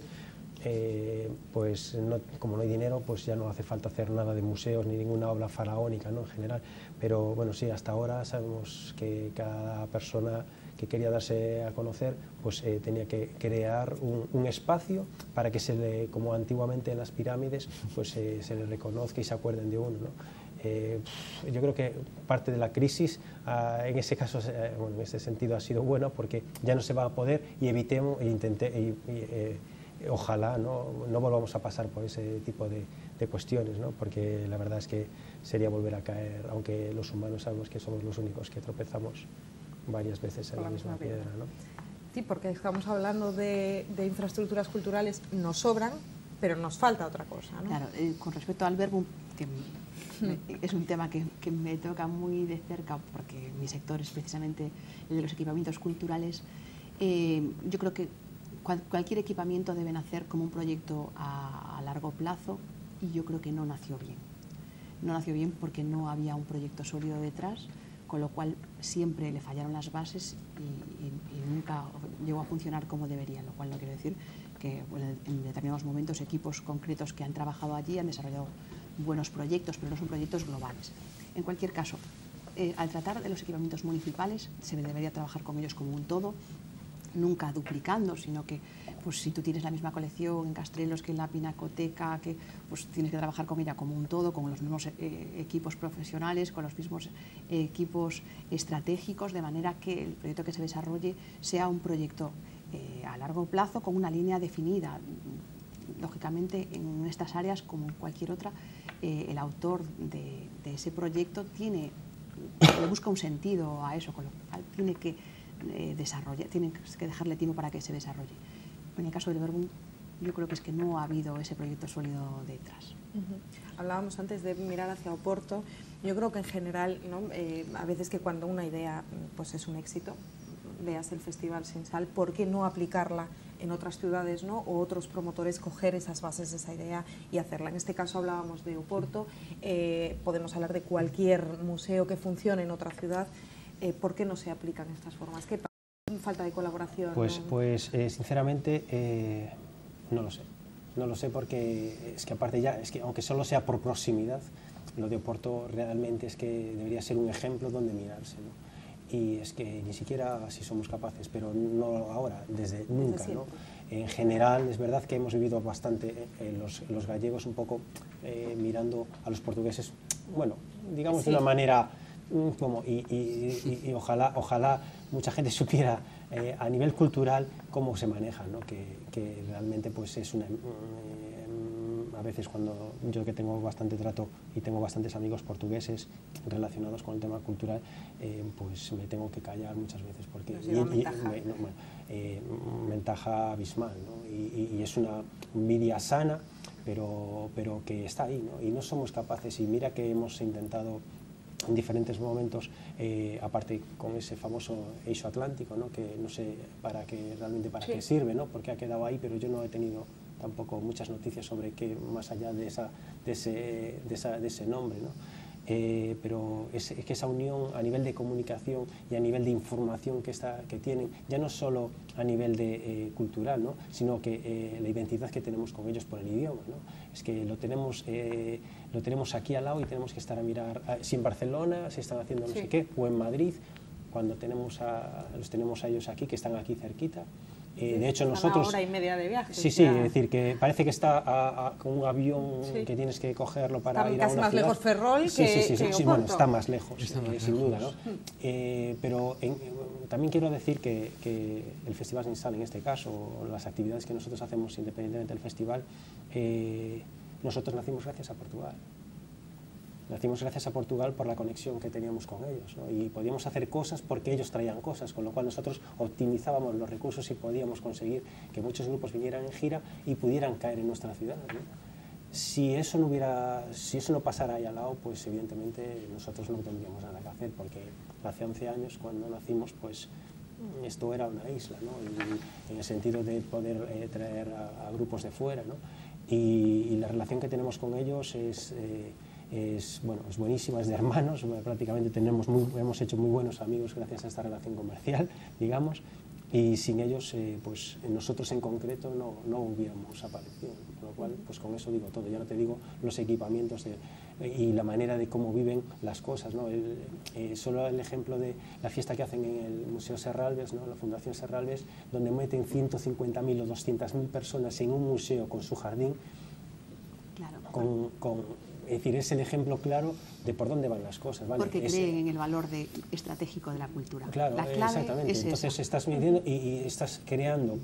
pues como no hay dinero, pues ya no hace falta hacer nada de museos ni ninguna obra faraónica, ¿no?, en general. Pero bueno, sí, hasta ahora sabemos que cada persona que quería darse a conocer, pues tenía que crear un espacio para que como antiguamente en las pirámides, pues se le reconozca y se acuerden de uno, ¿no? Yo creo que parte de la crisis, en ese caso, bueno, en ese sentido ha sido buena, porque ya no se va a poder, y evitemos ojalá no volvamos a pasar por ese tipo de cuestiones, ¿no? Porque la verdad es que sería volver a caer, aunque los humanos sabemos que somos los únicos que tropezamos varias veces en la misma piedra, ¿no? Sí, porque estamos hablando de infraestructuras culturales, nos sobran, pero nos falta otra cosa, ¿no? Claro, con respecto al Verbum, que es un tema que me toca muy de cerca, porque mi sector es precisamente el de los equipamientos culturales. Yo creo que cualquier equipamiento debe nacer como un proyecto a largo plazo, y yo creo que no nació bien. No nació bien porque no había un proyecto sólido detrás, con lo cual siempre le fallaron las bases y nunca llegó a funcionar como debería, lo cual no quiere decir que en determinados momentos equipos concretos que han trabajado allí han desarrollado buenos proyectos, pero no son proyectos globales. En cualquier caso, al tratar de los equipamientos municipales se debería trabajar con ellos como un todo, nunca duplicando, sino que pues, si tú tienes la misma colección en Castrelos que en la Pinacoteca, que, pues, tienes que trabajar con ella como un todo, con los mismos equipos profesionales, con los mismos equipos estratégicos, de manera que el proyecto que se desarrolle sea un proyecto a largo plazo con una línea definida. Lógicamente, en estas áreas, como en cualquier otra, el autor de ese proyecto le busca un sentido a eso, con lo cual tiene que dejarle tiempo para que se desarrolle. En el caso del Verbum, yo creo que es que no ha habido ese proyecto sólido detrás. Hablábamos antes de mirar hacia Oporto. Yo creo que en general, ¿no? A veces que cuando una idea pues es un éxito, veas el Festival Sin Sal, ¿por qué no aplicarla en otras ciudades, ¿no? O otros promotores coger esas bases de esa idea y hacerla? En este caso hablábamos de Oporto, podemos hablar de cualquier museo que funcione en otra ciudad. ¿Por qué no se aplican estas formas? ¿Qué falta de colaboración? Pues sinceramente no lo sé. No lo sé porque es que aparte ya, es que aunque solo sea por proximidad, lo de Oporto realmente es que debería ser un ejemplo donde mirarse, ¿no? Y es que ni siquiera si somos capaces, pero no ahora, desde nunca, ¿no? En general es verdad que hemos vivido bastante los gallegos un poco mirando a los portugueses, bueno, digamos de una manera como, y ojalá mucha gente supiera a nivel cultural cómo se maneja, ¿no? Que realmente pues es una... a veces cuando yo que tengo bastante trato y tengo bastantes amigos portugueses relacionados con el tema cultural, pues me tengo que callar muchas veces porque ventaja abismal, ¿no? Y es una envidia sana, pero que está ahí, ¿no? Y no somos capaces, y mira que hemos intentado en diferentes momentos, aparte con ese famoso eixo atlántico, ¿no? Que no sé realmente para qué sirve, ¿no? Porque ha quedado ahí, pero yo no he tenido tampoco muchas noticias sobre qué más allá de ese nombre, ¿no? Pero es que esa unión a nivel de comunicación y a nivel de información que tienen, ya no solo a nivel cultural, ¿no? Sino que la identidad que tenemos con ellos por el idioma, ¿no? Es que lo tenemos aquí al lado y tenemos que estar a mirar si en Barcelona se están haciendo no sé qué, o en Madrid, cuando los tenemos a ellos aquí, que están aquí cerquita. De hecho, nosotros... Una hora y media de viaje. Sí, es decir, que parece que está con un avión que tienes que cogerlo para ir a una ciudad. Casi más lejos Ferrol que Oporto. Bueno, está más lejos, sin duda, ¿no? Pero también quiero decir que el Festival Sin Sal, en este caso, las actividades que nosotros hacemos independientemente del festival, nosotros nacimos gracias a Portugal. Nacimos gracias a Portugal por la conexión que teníamos con ellos, ¿no? Y podíamos hacer cosas porque ellos traían cosas, con lo cual nosotros optimizábamos los recursos y podíamos conseguir que muchos grupos vinieran en gira y pudieran caer en nuestra ciudad, ¿no? Si eso no pasara ahí al lado, pues evidentemente nosotros no tendríamos nada que hacer, porque hace 11 años cuando nacimos, pues esto era una isla, ¿no? En el sentido de poder traer a grupos de fuera, ¿no? Y la relación que tenemos con ellos es buenísima, es de hermanos, prácticamente hemos hecho muy buenos amigos gracias a esta relación comercial, digamos, y sin ellos, pues nosotros en concreto no hubiéramos aparecido, con lo cual, pues con eso digo todo, ya no te digo los equipamientos y la manera de cómo viven las cosas, ¿no? Solo el ejemplo de la fiesta que hacen en el Museo Serralves, ¿no? La Fundación Serralves, donde meten 150.000 o 200.000 personas en un museo con su jardín, claro. Es decir, es el ejemplo claro de por dónde van las cosas, ¿vale? Porque creen en el valor estratégico de la cultura. Claro, la clave exactamente. Es entonces esa. Estás midiendo y estás creando,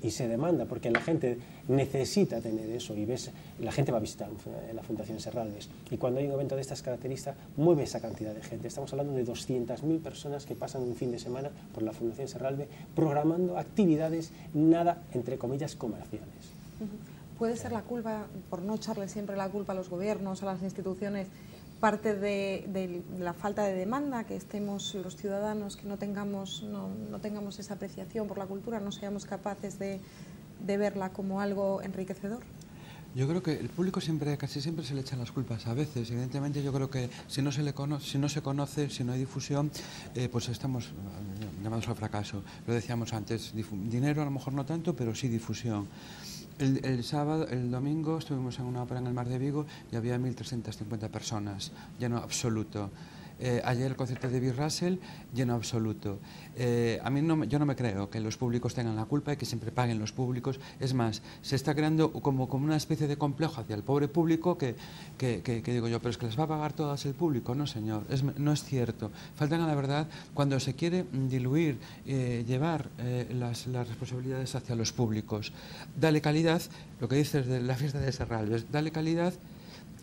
y se demanda, porque la gente necesita tener eso, y ves, la gente va a visitar la Fundación Serralves, y cuando hay un evento de estas características, mueve esa cantidad de gente. Estamos hablando de 200.000 personas que pasan un fin de semana por la Fundación Serralves programando actividades nada, entre comillas, comerciales. ¿Puede ser la culpa, por no echarle siempre la culpa a los gobiernos, a las instituciones, parte de la falta de demanda, que estemos los ciudadanos, que no tengamos esa apreciación por la cultura, no seamos capaces de verla como algo enriquecedor? Yo creo que el público casi siempre se le echan las culpas. A veces, evidentemente, yo creo que si no se conoce, si no hay difusión, pues estamos llamados al fracaso. Lo decíamos antes, dinero a lo mejor no tanto, pero sí difusión. El domingo estuvimos en una ópera en el Mar de Vigo y había 1.350 personas, lleno absoluto. Ayer el concierto de Bill Russell, lleno absoluto. Yo no me creo que los públicos tengan la culpa y que siempre paguen los públicos. Es más, se está creando como una especie de complejo hacia el pobre público que digo yo, pero es que les va a pagar todas el público. No, señor, no es cierto. Faltan a la verdad cuando se quiere diluir, llevar las responsabilidades hacia los públicos. Dale calidad, lo que dices de la fiesta de Serralves, dale calidad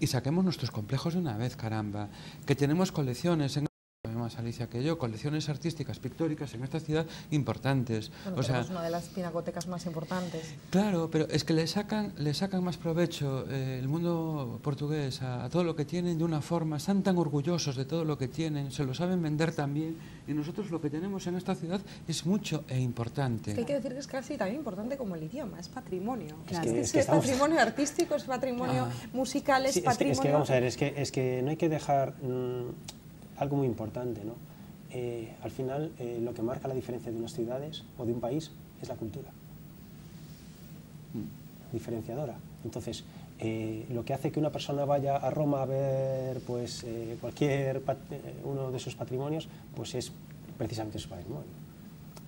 y saquemos nuestros complejos de una vez, caramba. Que tenemos colecciones, más Alicia que yo, colecciones artísticas, pictóricas en esta ciudad importantes. Bueno, o sea, es una de las pinacotecas más importantes. Claro, pero es que le sacan más provecho el mundo portugués a todo lo que tienen de una forma, están tan orgullosos de todo lo que tienen, se lo saben vender también, y nosotros lo que tenemos en esta ciudad es mucho e importante. Es que hay que decir que es casi tan importante como el idioma, es patrimonio. Claro. Es patrimonio artístico, es patrimonio musical, es patrimonio... Es que vamos a ver, es que no hay que dejar... algo muy importante, ¿no? Al final, lo que marca la diferencia de unas ciudades o de un país es la cultura diferenciadora. Entonces, lo que hace que una persona vaya a Roma a ver pues, uno de sus patrimonios, pues es precisamente su patrimonio.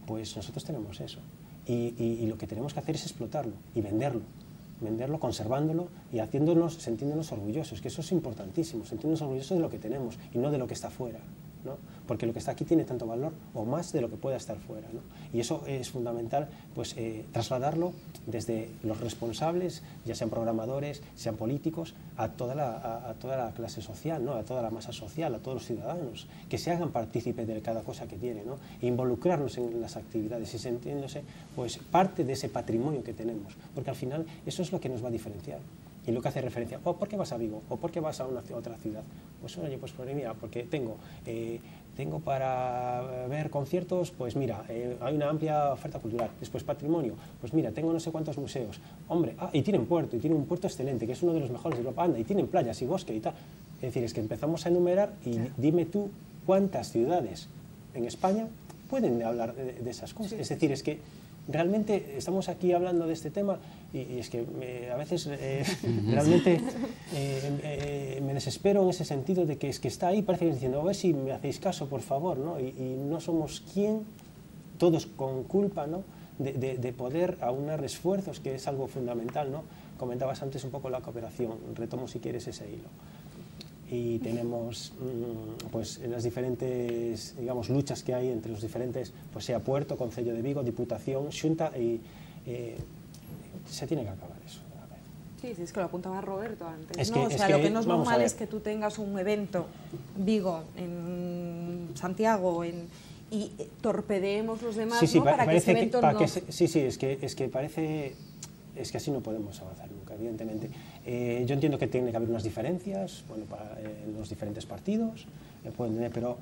Pues nosotros tenemos eso. Y lo que tenemos que hacer es explotarlo y venderlo, conservándolo y sintiéndonos orgullosos, que eso es importantísimo, sentirnos orgullosos de lo que tenemos y no de lo que está fuera, ¿no? Porque lo que está aquí tiene tanto valor o más de lo que pueda estar fuera, ¿no? Y eso es fundamental, pues trasladarlo desde los responsables, ya sean programadores, sean políticos, a toda la clase social, ¿no? A toda la masa social, a todos los ciudadanos, que se hagan partícipes de cada cosa que tiene, ¿no? E involucrarnos en las actividades y sintiéndose pues parte de ese patrimonio que tenemos, porque al final eso es lo que nos va a diferenciar. Y lo que hace referencia, ¿por qué vas a Vigo? ¿O por qué vas a otra ciudad? Pues oye, pues mira, porque tengo para ver conciertos, pues mira, hay una amplia oferta cultural. Después patrimonio, pues mira, tengo no sé cuántos museos. Hombre, y tienen puerto, y tienen un puerto excelente, que es uno de los mejores de Europa. Anda, y tienen playas y bosque y tal. Es decir, es que empezamos a enumerar y dime tú cuántas ciudades en España pueden hablar de esas cosas. Sí. Es decir, es que realmente estamos aquí hablando de este tema y es que a veces realmente me desespero en ese sentido de que es que está ahí, parece que diciendo, a ver si me hacéis caso, por favor, ¿no? Y no somos quien, todos con culpa, ¿no? de poder aunar esfuerzos, que es algo fundamental, ¿no? Comentabas antes un poco la cooperación, retomo si quieres ese hilo. Y tenemos pues las diferentes, digamos, luchas que hay entre los diferentes, pues sea Puerto, Concello de Vigo, Diputación, Xunta, y se tiene que acabar eso. Sí, es que lo apuntaba Roberto antes, es ¿no? Que, o sea, lo que no es normal es que tú tengas un evento, Vigo, en Santiago, y torpedeemos los demás, sí, ¿no? Para que ese evento no... Sí, es que parece... Es que así no podemos avanzar nunca, evidentemente. Yo entiendo que tiene que haber unas diferencias, bueno, para los diferentes partidos, pero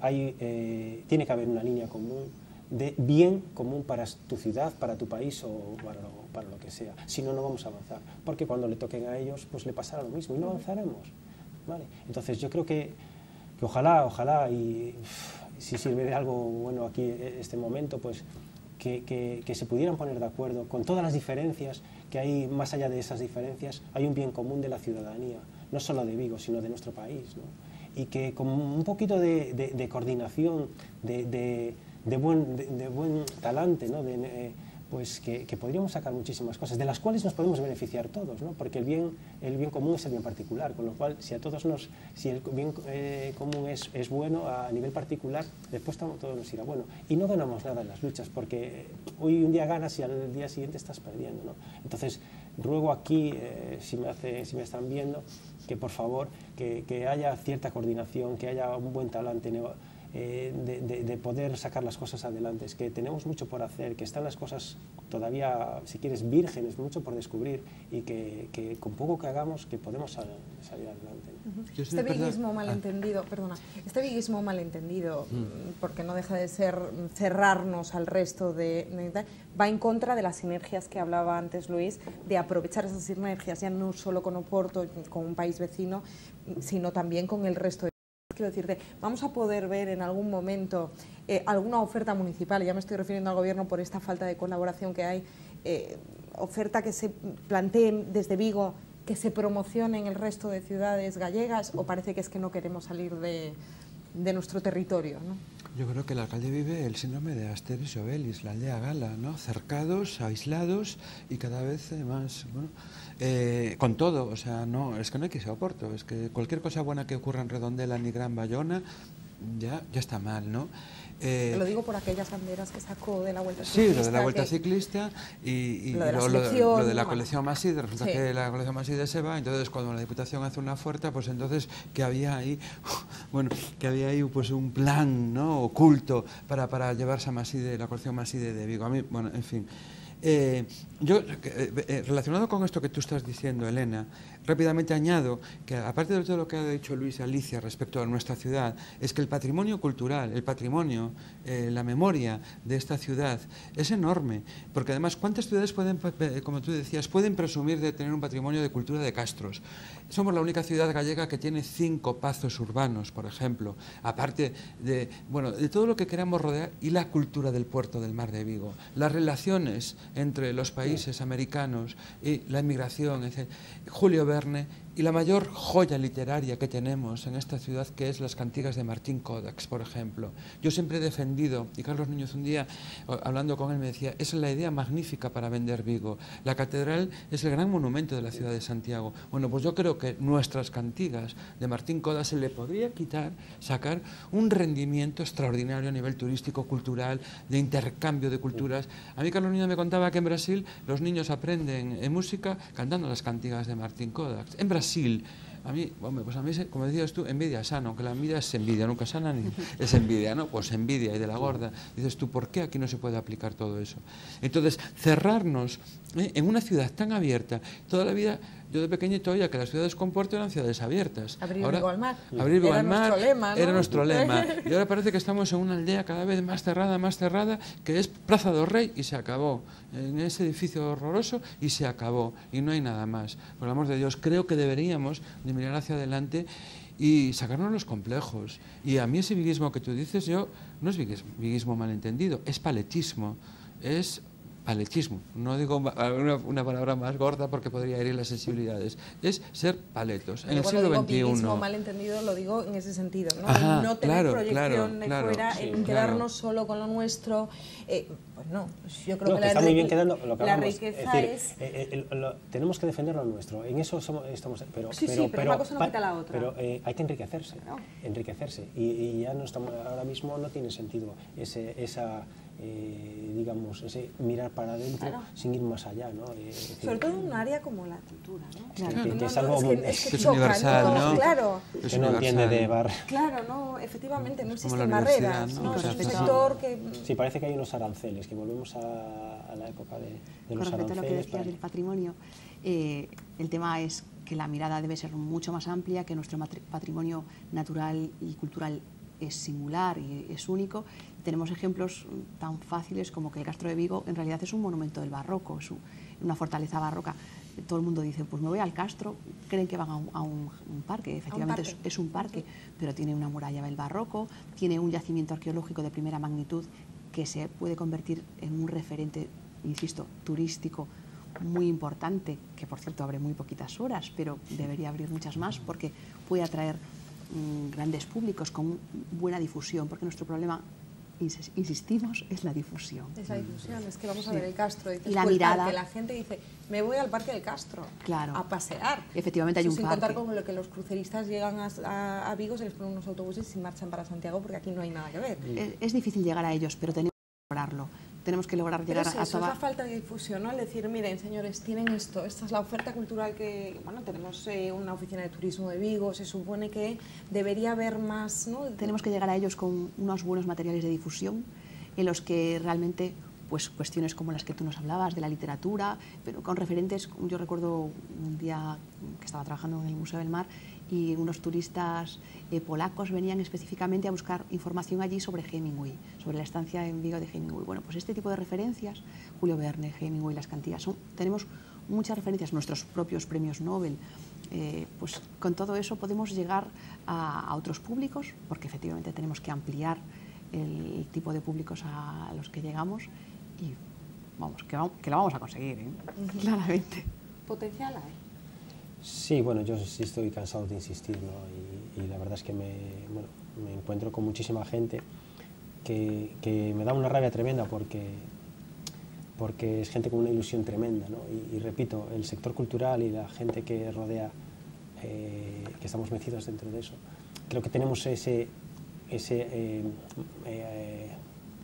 tiene que haber una línea común de bien común para tu ciudad, para tu país o para lo que sea. Si no, no vamos a avanzar, porque cuando le toquen a ellos, pues le pasará lo mismo y no avanzaremos, ¿vale? Entonces yo creo que ojalá, y si sirve de algo bueno aquí este momento, pues que se pudieran poner de acuerdo con todas las diferencias que hay. Más allá de esas diferencias hay un bien común de la ciudadanía, no solo de Vigo, sino de nuestro país, ¿no? Y que con un poquito de coordinación, de buen talante, ¿no? Pues que podríamos sacar muchísimas cosas, de las cuales nos podemos beneficiar todos, ¿no? Porque el bien común es el bien particular, con lo cual si el bien común es bueno a nivel particular, después todo nos irá bueno. Y no ganamos nada en las luchas, porque hoy un día ganas y al día siguiente estás perdiendo, ¿no? Entonces ruego aquí, si me están viendo, que por favor que haya cierta coordinación, que haya un buen talante de poder sacar las cosas adelante, es que tenemos mucho por hacer, que están las cosas todavía, si quieres, vírgenes, mucho por descubrir, y que con poco que hagamos que podemos salir adelante. Este viguismo malentendido, porque no deja de ser cerrarnos al resto va en contra de las sinergias que hablaba antes Luis, de aprovechar esas sinergias ya no solo con Oporto, con un país vecino, sino también con el resto de... Quiero decirte, vamos a poder ver en algún momento alguna oferta municipal, ya me estoy refiriendo al gobierno por esta falta de colaboración que hay, oferta que se plantee desde Vigo, que se promocione en el resto de ciudades gallegas, o parece que es que no queremos salir de nuestro territorio, ¿no? Yo creo que el alcalde vive el síndrome de Asterix y Obelix, la aldea gala, ¿no? Cercados, aislados y cada vez más, bueno, con todo, o sea, no, es que no hay que irse a Oporto, es que cualquier cosa buena que ocurra en Redondela ni Gran Bayona ya está mal, ¿no? Lo digo por aquellas banderas que sacó de la Vuelta Ciclista. Sí, lo de la Vuelta Ciclista y lo de la colección Maside. Resulta que la colección Maside se va, entonces cuando la Diputación hace una oferta, pues entonces que había ahí, bueno, pues un plan, ¿no?, oculto para llevarse a Maside, la colección Maside de Vigo. A mí, bueno, en fin. Yo, relacionado con esto que tú estás diciendo, Elena, rápidamente añado que, aparte de todo lo que ha dicho Luis y Alicia respecto a nuestra ciudad, es que el patrimonio cultural, el patrimonio, la memoria de esta ciudad es enorme, porque además, ¿cuántas ciudades pueden, como tú decías, pueden presumir de tener un patrimonio de cultura de castros? Somos la única ciudad gallega que tiene 5 pazos urbanos, por ejemplo, aparte de, bueno, de todo lo que queramos rodear, y la cultura del puerto del Mar de Vigo, las relaciones entre los países americanos y la inmigración, etc. Julio Verne y la mayor joya literaria que tenemos en esta ciudad, que es las cantigas de Martín Codax, por ejemplo. Yo siempre he defendido, y Carlos Núñez un día, hablando con él, me decía, esa es la idea magnífica para vender Vigo. La catedral es el gran monumento de la ciudad de Santiago. Bueno, pues yo creo que nuestras cantigas de Martín Codax se le podría sacar un rendimiento extraordinario a nivel turístico, cultural, de intercambio de culturas. A mí Carlos Núñez me contaba que en Brasil los niños aprenden música cantando las cantigas de Martín Codax. En Brasil, a mí, hombre, pues a mí, como decías tú, envidia sana, aunque la envidia es envidia, nunca sana ni es envidia, ¿no? Pues envidia y de la gorda. Dices tú, ¿por qué aquí no se puede aplicar todo eso? Entonces, cerrarnos en una ciudad tan abierta, toda la vida, yo de pequeñito oía que las ciudades con puerto eran ciudades abiertas. Abrir Vigo al mar. Abrir Vigo al mar nuestro lema, ¿no? Era nuestro lema. Y ahora parece que estamos en una aldea cada vez más cerrada, que es Praza do Rei, y se acabó. En ese edificio horroroso, y se acabó. Y no hay nada más. Por el amor de Dios, creo que deberíamos de mirar hacia adelante y sacarnos los complejos. Y a mí ese viguismo que tú dices, no es viguismo malentendido, es paletismo, es paletismo. No digo una palabra más gorda porque podría herir las sensibilidades. Es ser paletos. En el siglo XXI. Viguismo malentendido lo digo en ese sentido, ¿no? Ajá, no tener proyección claro, fuera, sí, en quedarnos solo con lo nuestro. Pues no, yo creo que está muy bien quedando lo que la hablamos. riqueza tenemos que defender lo nuestro. En eso estamos. Pero una cosa no quita la otra. Pero hay que enriquecerse. Claro. Enriquecerse. Y ya no estamos, ahora mismo no tiene sentido digamos, ese mirar para adentro, claro, sin ir más allá, ¿no? Sobre todo en un área como la cultura, ¿no? Claro, que es algo que es universal, ¿no? Claro. Que no entiende de bar. Claro, no, efectivamente, no existen barreras, ¿no? Es un sector que... Sí, parece que hay unos aranceles, que volvemos a la época de los aranceles. Con respecto a lo que decías del patrimonio, el tema es que la mirada debe ser mucho más amplia, que nuestro patrimonio natural y cultural es singular y es único. Tenemos ejemplos tan fáciles como que el Castro de Vigo en realidad es un monumento del barroco, es una fortaleza barroca. Todo el mundo dice, pues me voy al Castro, creen que van a un parque, efectivamente es un parque, pero tiene una muralla del barroco, tiene un yacimiento arqueológico de primera magnitud que se puede convertir en un referente, insisto, turístico muy importante, que por cierto abre muy poquitas horas, pero debería abrir muchas más porque puede atraer grandes públicos con buena difusión, porque nuestro problema, insistimos, es la difusión. Es la difusión, es que vamos a ver el Castro y la mirada, que la gente dice, me voy al Parque del Castro, claro, a pasear. Efectivamente hay un sin parque. Contar con lo que los cruceristas llegan a Vigo, se les ponen unos autobuses y marchan para Santiago porque aquí no hay nada que ver. Es difícil llegar a ellos, pero tenemos que lograrlo. tenemos que lograr llegar a toda... es la falta de difusión, ¿no? El decir, miren, señores, tienen esto, esta es la oferta cultural que, bueno, tenemos una oficina de turismo de Vigo, se supone que debería haber más, ¿no? Tenemos que llegar a ellos con unos buenos materiales de difusión en los que realmente, pues, cuestiones como las que tú nos hablabas, de la literatura, pero con referentes. Yo recuerdo un día que estaba trabajando en el Museo del Mar y unos turistas polacos venían específicamente a buscar información allí sobre Hemingway, sobre la estancia en Vigo de Hemingway. Bueno, pues este tipo de referencias, Julio Verne, Hemingway, Las Cantigas, tenemos muchas referencias, nuestros propios premios Nobel. Pues con todo eso podemos llegar a otros públicos, porque efectivamente tenemos que ampliar el tipo de públicos a los que llegamos y vamos, que lo vamos a conseguir, claramente. ¿Potencial hay? Sí, bueno, yo sí estoy cansado de insistir, ¿no? Y la verdad es que me encuentro con muchísima gente que me da una rabia tremenda porque es gente con una ilusión tremenda, ¿no? Y repito, el sector cultural y la gente que rodea, que estamos metidos dentro de eso, creo que tenemos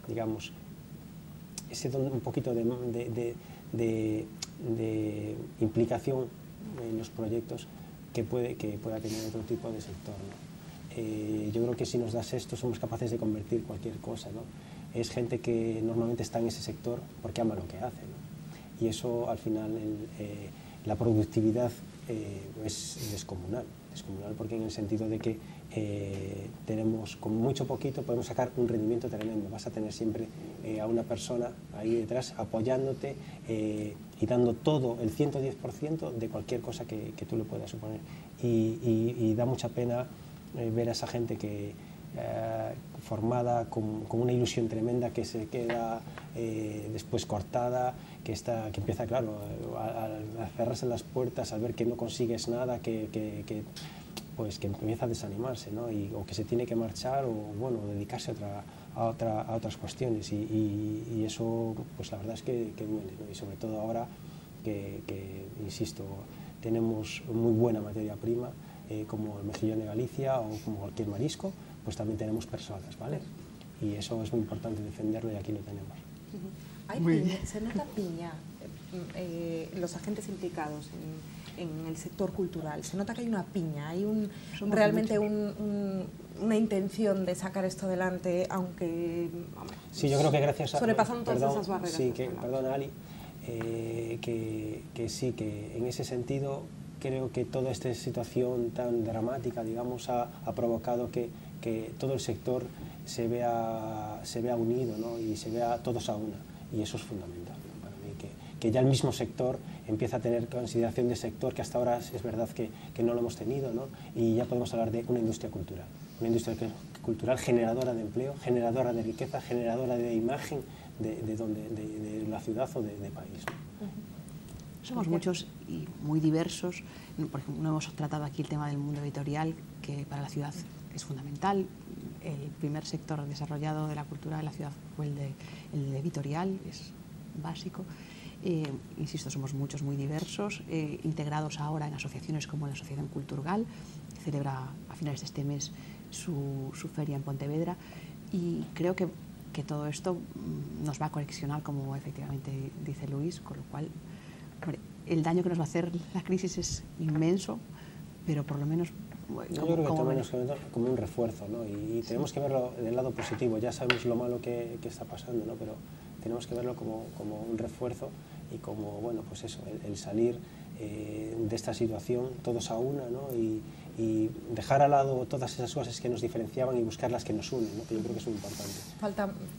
digamos, un poquito de implicación en los proyectos que pueda tener otro tipo de sector, ¿no? Yo creo que si nos das esto somos capaces de convertir cualquier cosa, ¿no? Es gente que normalmente está en ese sector porque ama lo que hace, ¿no? Y eso al final la productividad es descomunal porque en el sentido de que tenemos con mucho poquito podemos sacar un rendimiento tremendo. Vas a tener siempre a una persona ahí detrás apoyándote y dando todo el 110% de cualquier cosa que tú le puedas suponer, y da mucha pena ver a esa gente que formada con una ilusión tremenda que se queda después cortada, que empieza, claro, a cerrarse las puertas, al ver que no consigues nada, pues que empieza a desanimarse, ¿no? O que se tiene que marchar o bueno, dedicarse a otras cuestiones, y eso pues la verdad es que duele, ¿no? Y sobre todo ahora que insisto, tenemos muy buena materia prima, como el mejillón de Galicia o como cualquier marisco, pues también tenemos personas, ¿vale? Y eso es muy importante defenderlo y aquí lo tenemos. Se nota piña, los agentes implicados en el sector cultural, se nota que hay una piña, hay realmente una intención de sacar esto adelante, aunque... Sí, yo creo que gracias a... sobrepasando todas esas barreras. Sí, perdona Ali, que sí, que en ese sentido creo que toda esta situación tan dramática, digamos, ha provocado que todo el sector se vea unido, ¿no? Y se vea todos a una, y eso es fundamental, ¿no? Para mí, que ya el mismo sector empieza a tener consideración de sector, que hasta ahora es verdad que no lo hemos tenido, ¿no? Y ya podemos hablar de una industria cultural generadora de empleo, generadora de riqueza, generadora de imagen de la ciudad o de país, ¿no? Somos muchos y muy diversos. Por ejemplo, no hemos tratado aquí el tema del mundo editorial, que para la ciudad es fundamental. El primer sector desarrollado de la cultura de la ciudad fue el editorial, es básico. Insisto, somos muchos, muy diversos, integrados ahora en asociaciones como la Asociación Culturgal, que celebra a finales de este mes su feria en Pontevedra, y creo que todo esto nos va a coleccionar, como efectivamente dice Luis, con lo cual, hombre, el daño que nos va a hacer la crisis es inmenso, pero por lo menos... Yo creo que tomemos como un refuerzo, ¿no? Y tenemos que verlo del lado positivo. Ya sabemos lo malo que está pasando, ¿no? Pero tenemos que verlo como un refuerzo y como, bueno, pues eso, el salir de esta situación todos a una, ¿no? Y dejar al lado todas esas cosas que nos diferenciaban y buscar las que nos unen, ¿no? Que yo creo que es muy importante.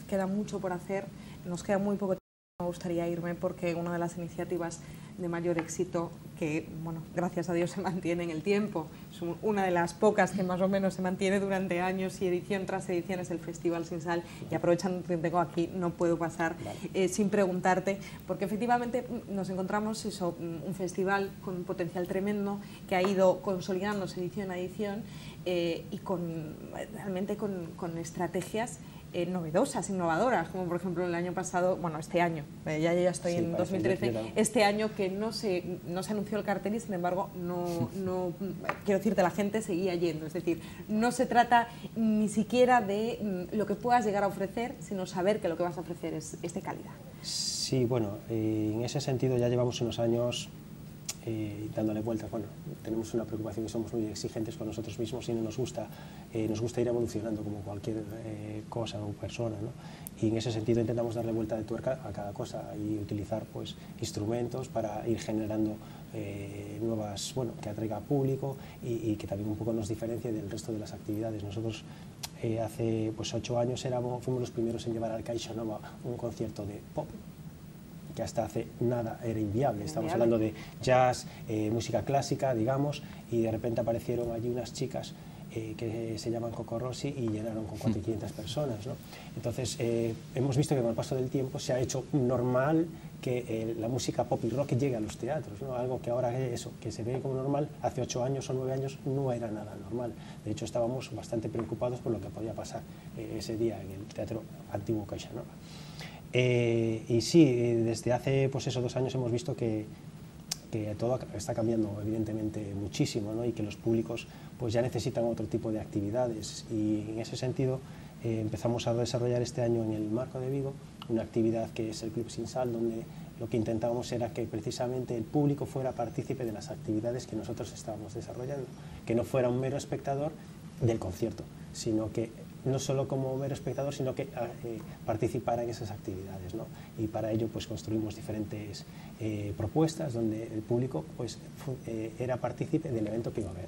Queda mucho por hacer, nos queda muy poco tiempo. Me gustaría irme porque una de las iniciativas de mayor éxito, que bueno, gracias a Dios se mantiene en el tiempo, es una de las pocas que más o menos se mantiene durante años y edición tras edición, es el Festival Sin Sal, y aprovechando que tengo aquí no puedo pasar sin preguntarte, porque efectivamente nos encontramos un festival con un potencial tremendo que ha ido consolidándose edición a edición y realmente con estrategias novedosas, innovadoras, como por ejemplo el año pasado, bueno, este año, ya estoy en 2013, este año que no se anunció el cartel y sin embargo no quiero decirte, la gente seguía yendo, es decir, no se trata ni siquiera de lo que puedas llegar a ofrecer, sino saber que lo que vas a ofrecer es de calidad. Sí, bueno, en ese sentido ya llevamos unos años dándole vueltas. Bueno, tenemos una preocupación que somos muy exigentes con nosotros mismos y no nos gusta ir evolucionando como cualquier cosa o persona, ¿no? Y en ese sentido intentamos darle vuelta de tuerca a cada cosa y utilizar pues instrumentos para ir generando nuevas, bueno, que atraiga público y que también un poco nos diferencie del resto de las actividades. Nosotros hace pues 8 años fuimos los primeros en llevar al Caixa Nova un concierto de pop, que hasta hace nada era inviable. Estamos hablando de jazz, música clásica, digamos, y de repente aparecieron allí unas chicas que se llaman Coco Rossi y llenaron con 400 personas, ¿no? Entonces, hemos visto que con el paso del tiempo se ha hecho normal que la música pop y rock llegue a los teatros, ¿no? Algo que ahora que se ve como normal, hace 8 años o 9 años no era nada normal. De hecho, estábamos bastante preocupados por lo que podía pasar ese día en el Teatro Antiguo Caixa Nova. Y sí, desde hace pues 2 años hemos visto que todo está cambiando evidentemente muchísimo, ¿no? Y que los públicos pues ya necesitan otro tipo de actividades y en ese sentido empezamos a desarrollar este año en el Marco de Vigo una actividad que es el Club Sin Sal, donde lo que intentábamos era que precisamente el público fuera partícipe de las actividades que nosotros estábamos desarrollando, que no fuera un mero espectador del concierto, sino que no solo como mero espectador, sino que participara en esas actividades, ¿no? Y para ello pues construimos diferentes propuestas donde el público pues era partícipe del evento que iba a haber.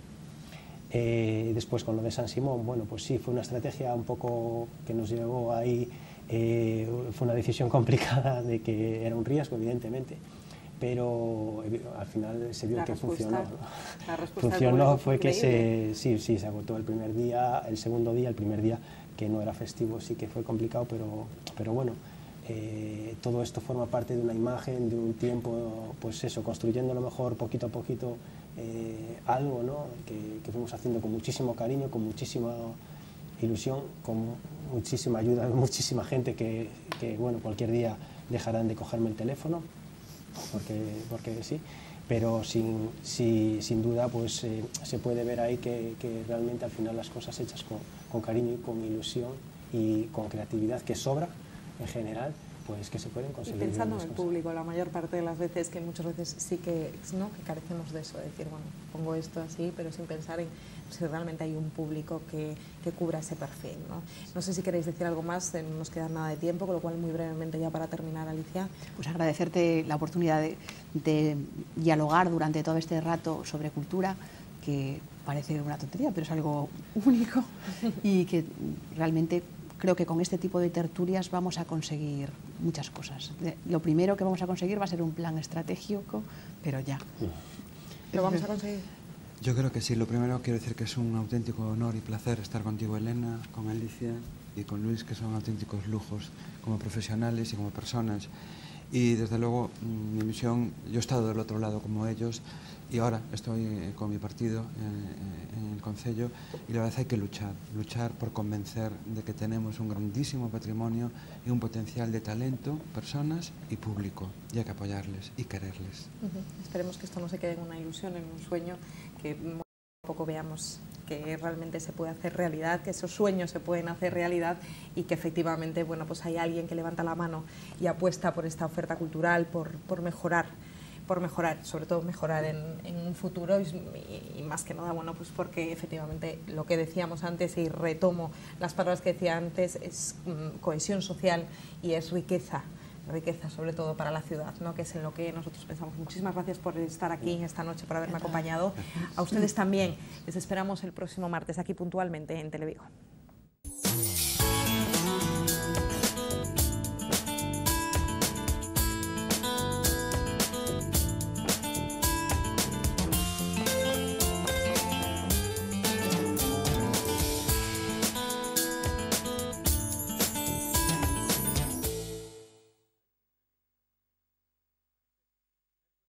Después con lo de San Simón, bueno, pues sí, fue una estrategia un poco que nos llevó ahí, fue una decisión complicada de que era un riesgo, evidentemente, pero al final se vio que funcionó, ¿no? Funcionó, fue que se agotó el primer día, el segundo día, el primer día que no era festivo sí que fue complicado, pero bueno, todo esto forma parte de una imagen, de un tiempo, pues eso, construyendo a lo mejor poquito a poquito algo, ¿no? que fuimos haciendo con muchísimo cariño, con muchísima ilusión, con muchísima ayuda de muchísima gente que bueno, cualquier día dejarán de cogerme el teléfono, porque sí, pero sin duda pues se puede ver ahí que realmente al final las cosas hechas con cariño y con ilusión y con creatividad que sobra en general, pues que se pueden conseguir. Y pensando en el público, la mayor parte de las veces, que muchas veces sí que, ¿no?, que carecemos de eso, de decir, bueno, pongo esto así, pero sin pensar en si realmente hay un público que cubra ese perfil, ¿no? No sé si queréis decir algo más, no nos queda nada de tiempo, con lo cual muy brevemente ya para terminar, Alicia. Pues agradecerte la oportunidad de dialogar durante todo este rato sobre cultura, que parece una tontería, pero es algo único y que realmente creo que con este tipo de tertulias vamos a conseguir muchas cosas. Lo primero que vamos a conseguir va a ser un plan estratégico, pero ya. ¿Lo vamos a conseguir? Yo creo que sí. Lo primero quiero decir que es un auténtico honor y placer estar contigo, Elena, con Alicia y con Luis, que son auténticos lujos como profesionales y como personas. Y desde luego mi misión, yo he estado del otro lado como ellos y ahora estoy con mi partido en el Concello y la verdad hay que luchar por convencer de que tenemos un grandísimo patrimonio y un potencial de talento, personas y público, y hay que apoyarles y quererles. Esperemos que esto no se quede en una ilusión, en un sueño, que poco a poco veamos que realmente se puede hacer realidad, que esos sueños se pueden hacer realidad y que efectivamente, bueno, pues hay alguien que levanta la mano y apuesta por esta oferta cultural, por mejorar, sobre todo mejorar en un futuro y más que nada, bueno, pues porque efectivamente lo que decíamos antes, y retomo las palabras que decía antes, es cohesión social y es riqueza sobre todo para la ciudad, ¿no?, que es en lo que nosotros pensamos. Muchísimas gracias por estar aquí esta noche, por haberme acompañado. A ustedes también. Les esperamos el próximo martes aquí puntualmente en Televigo.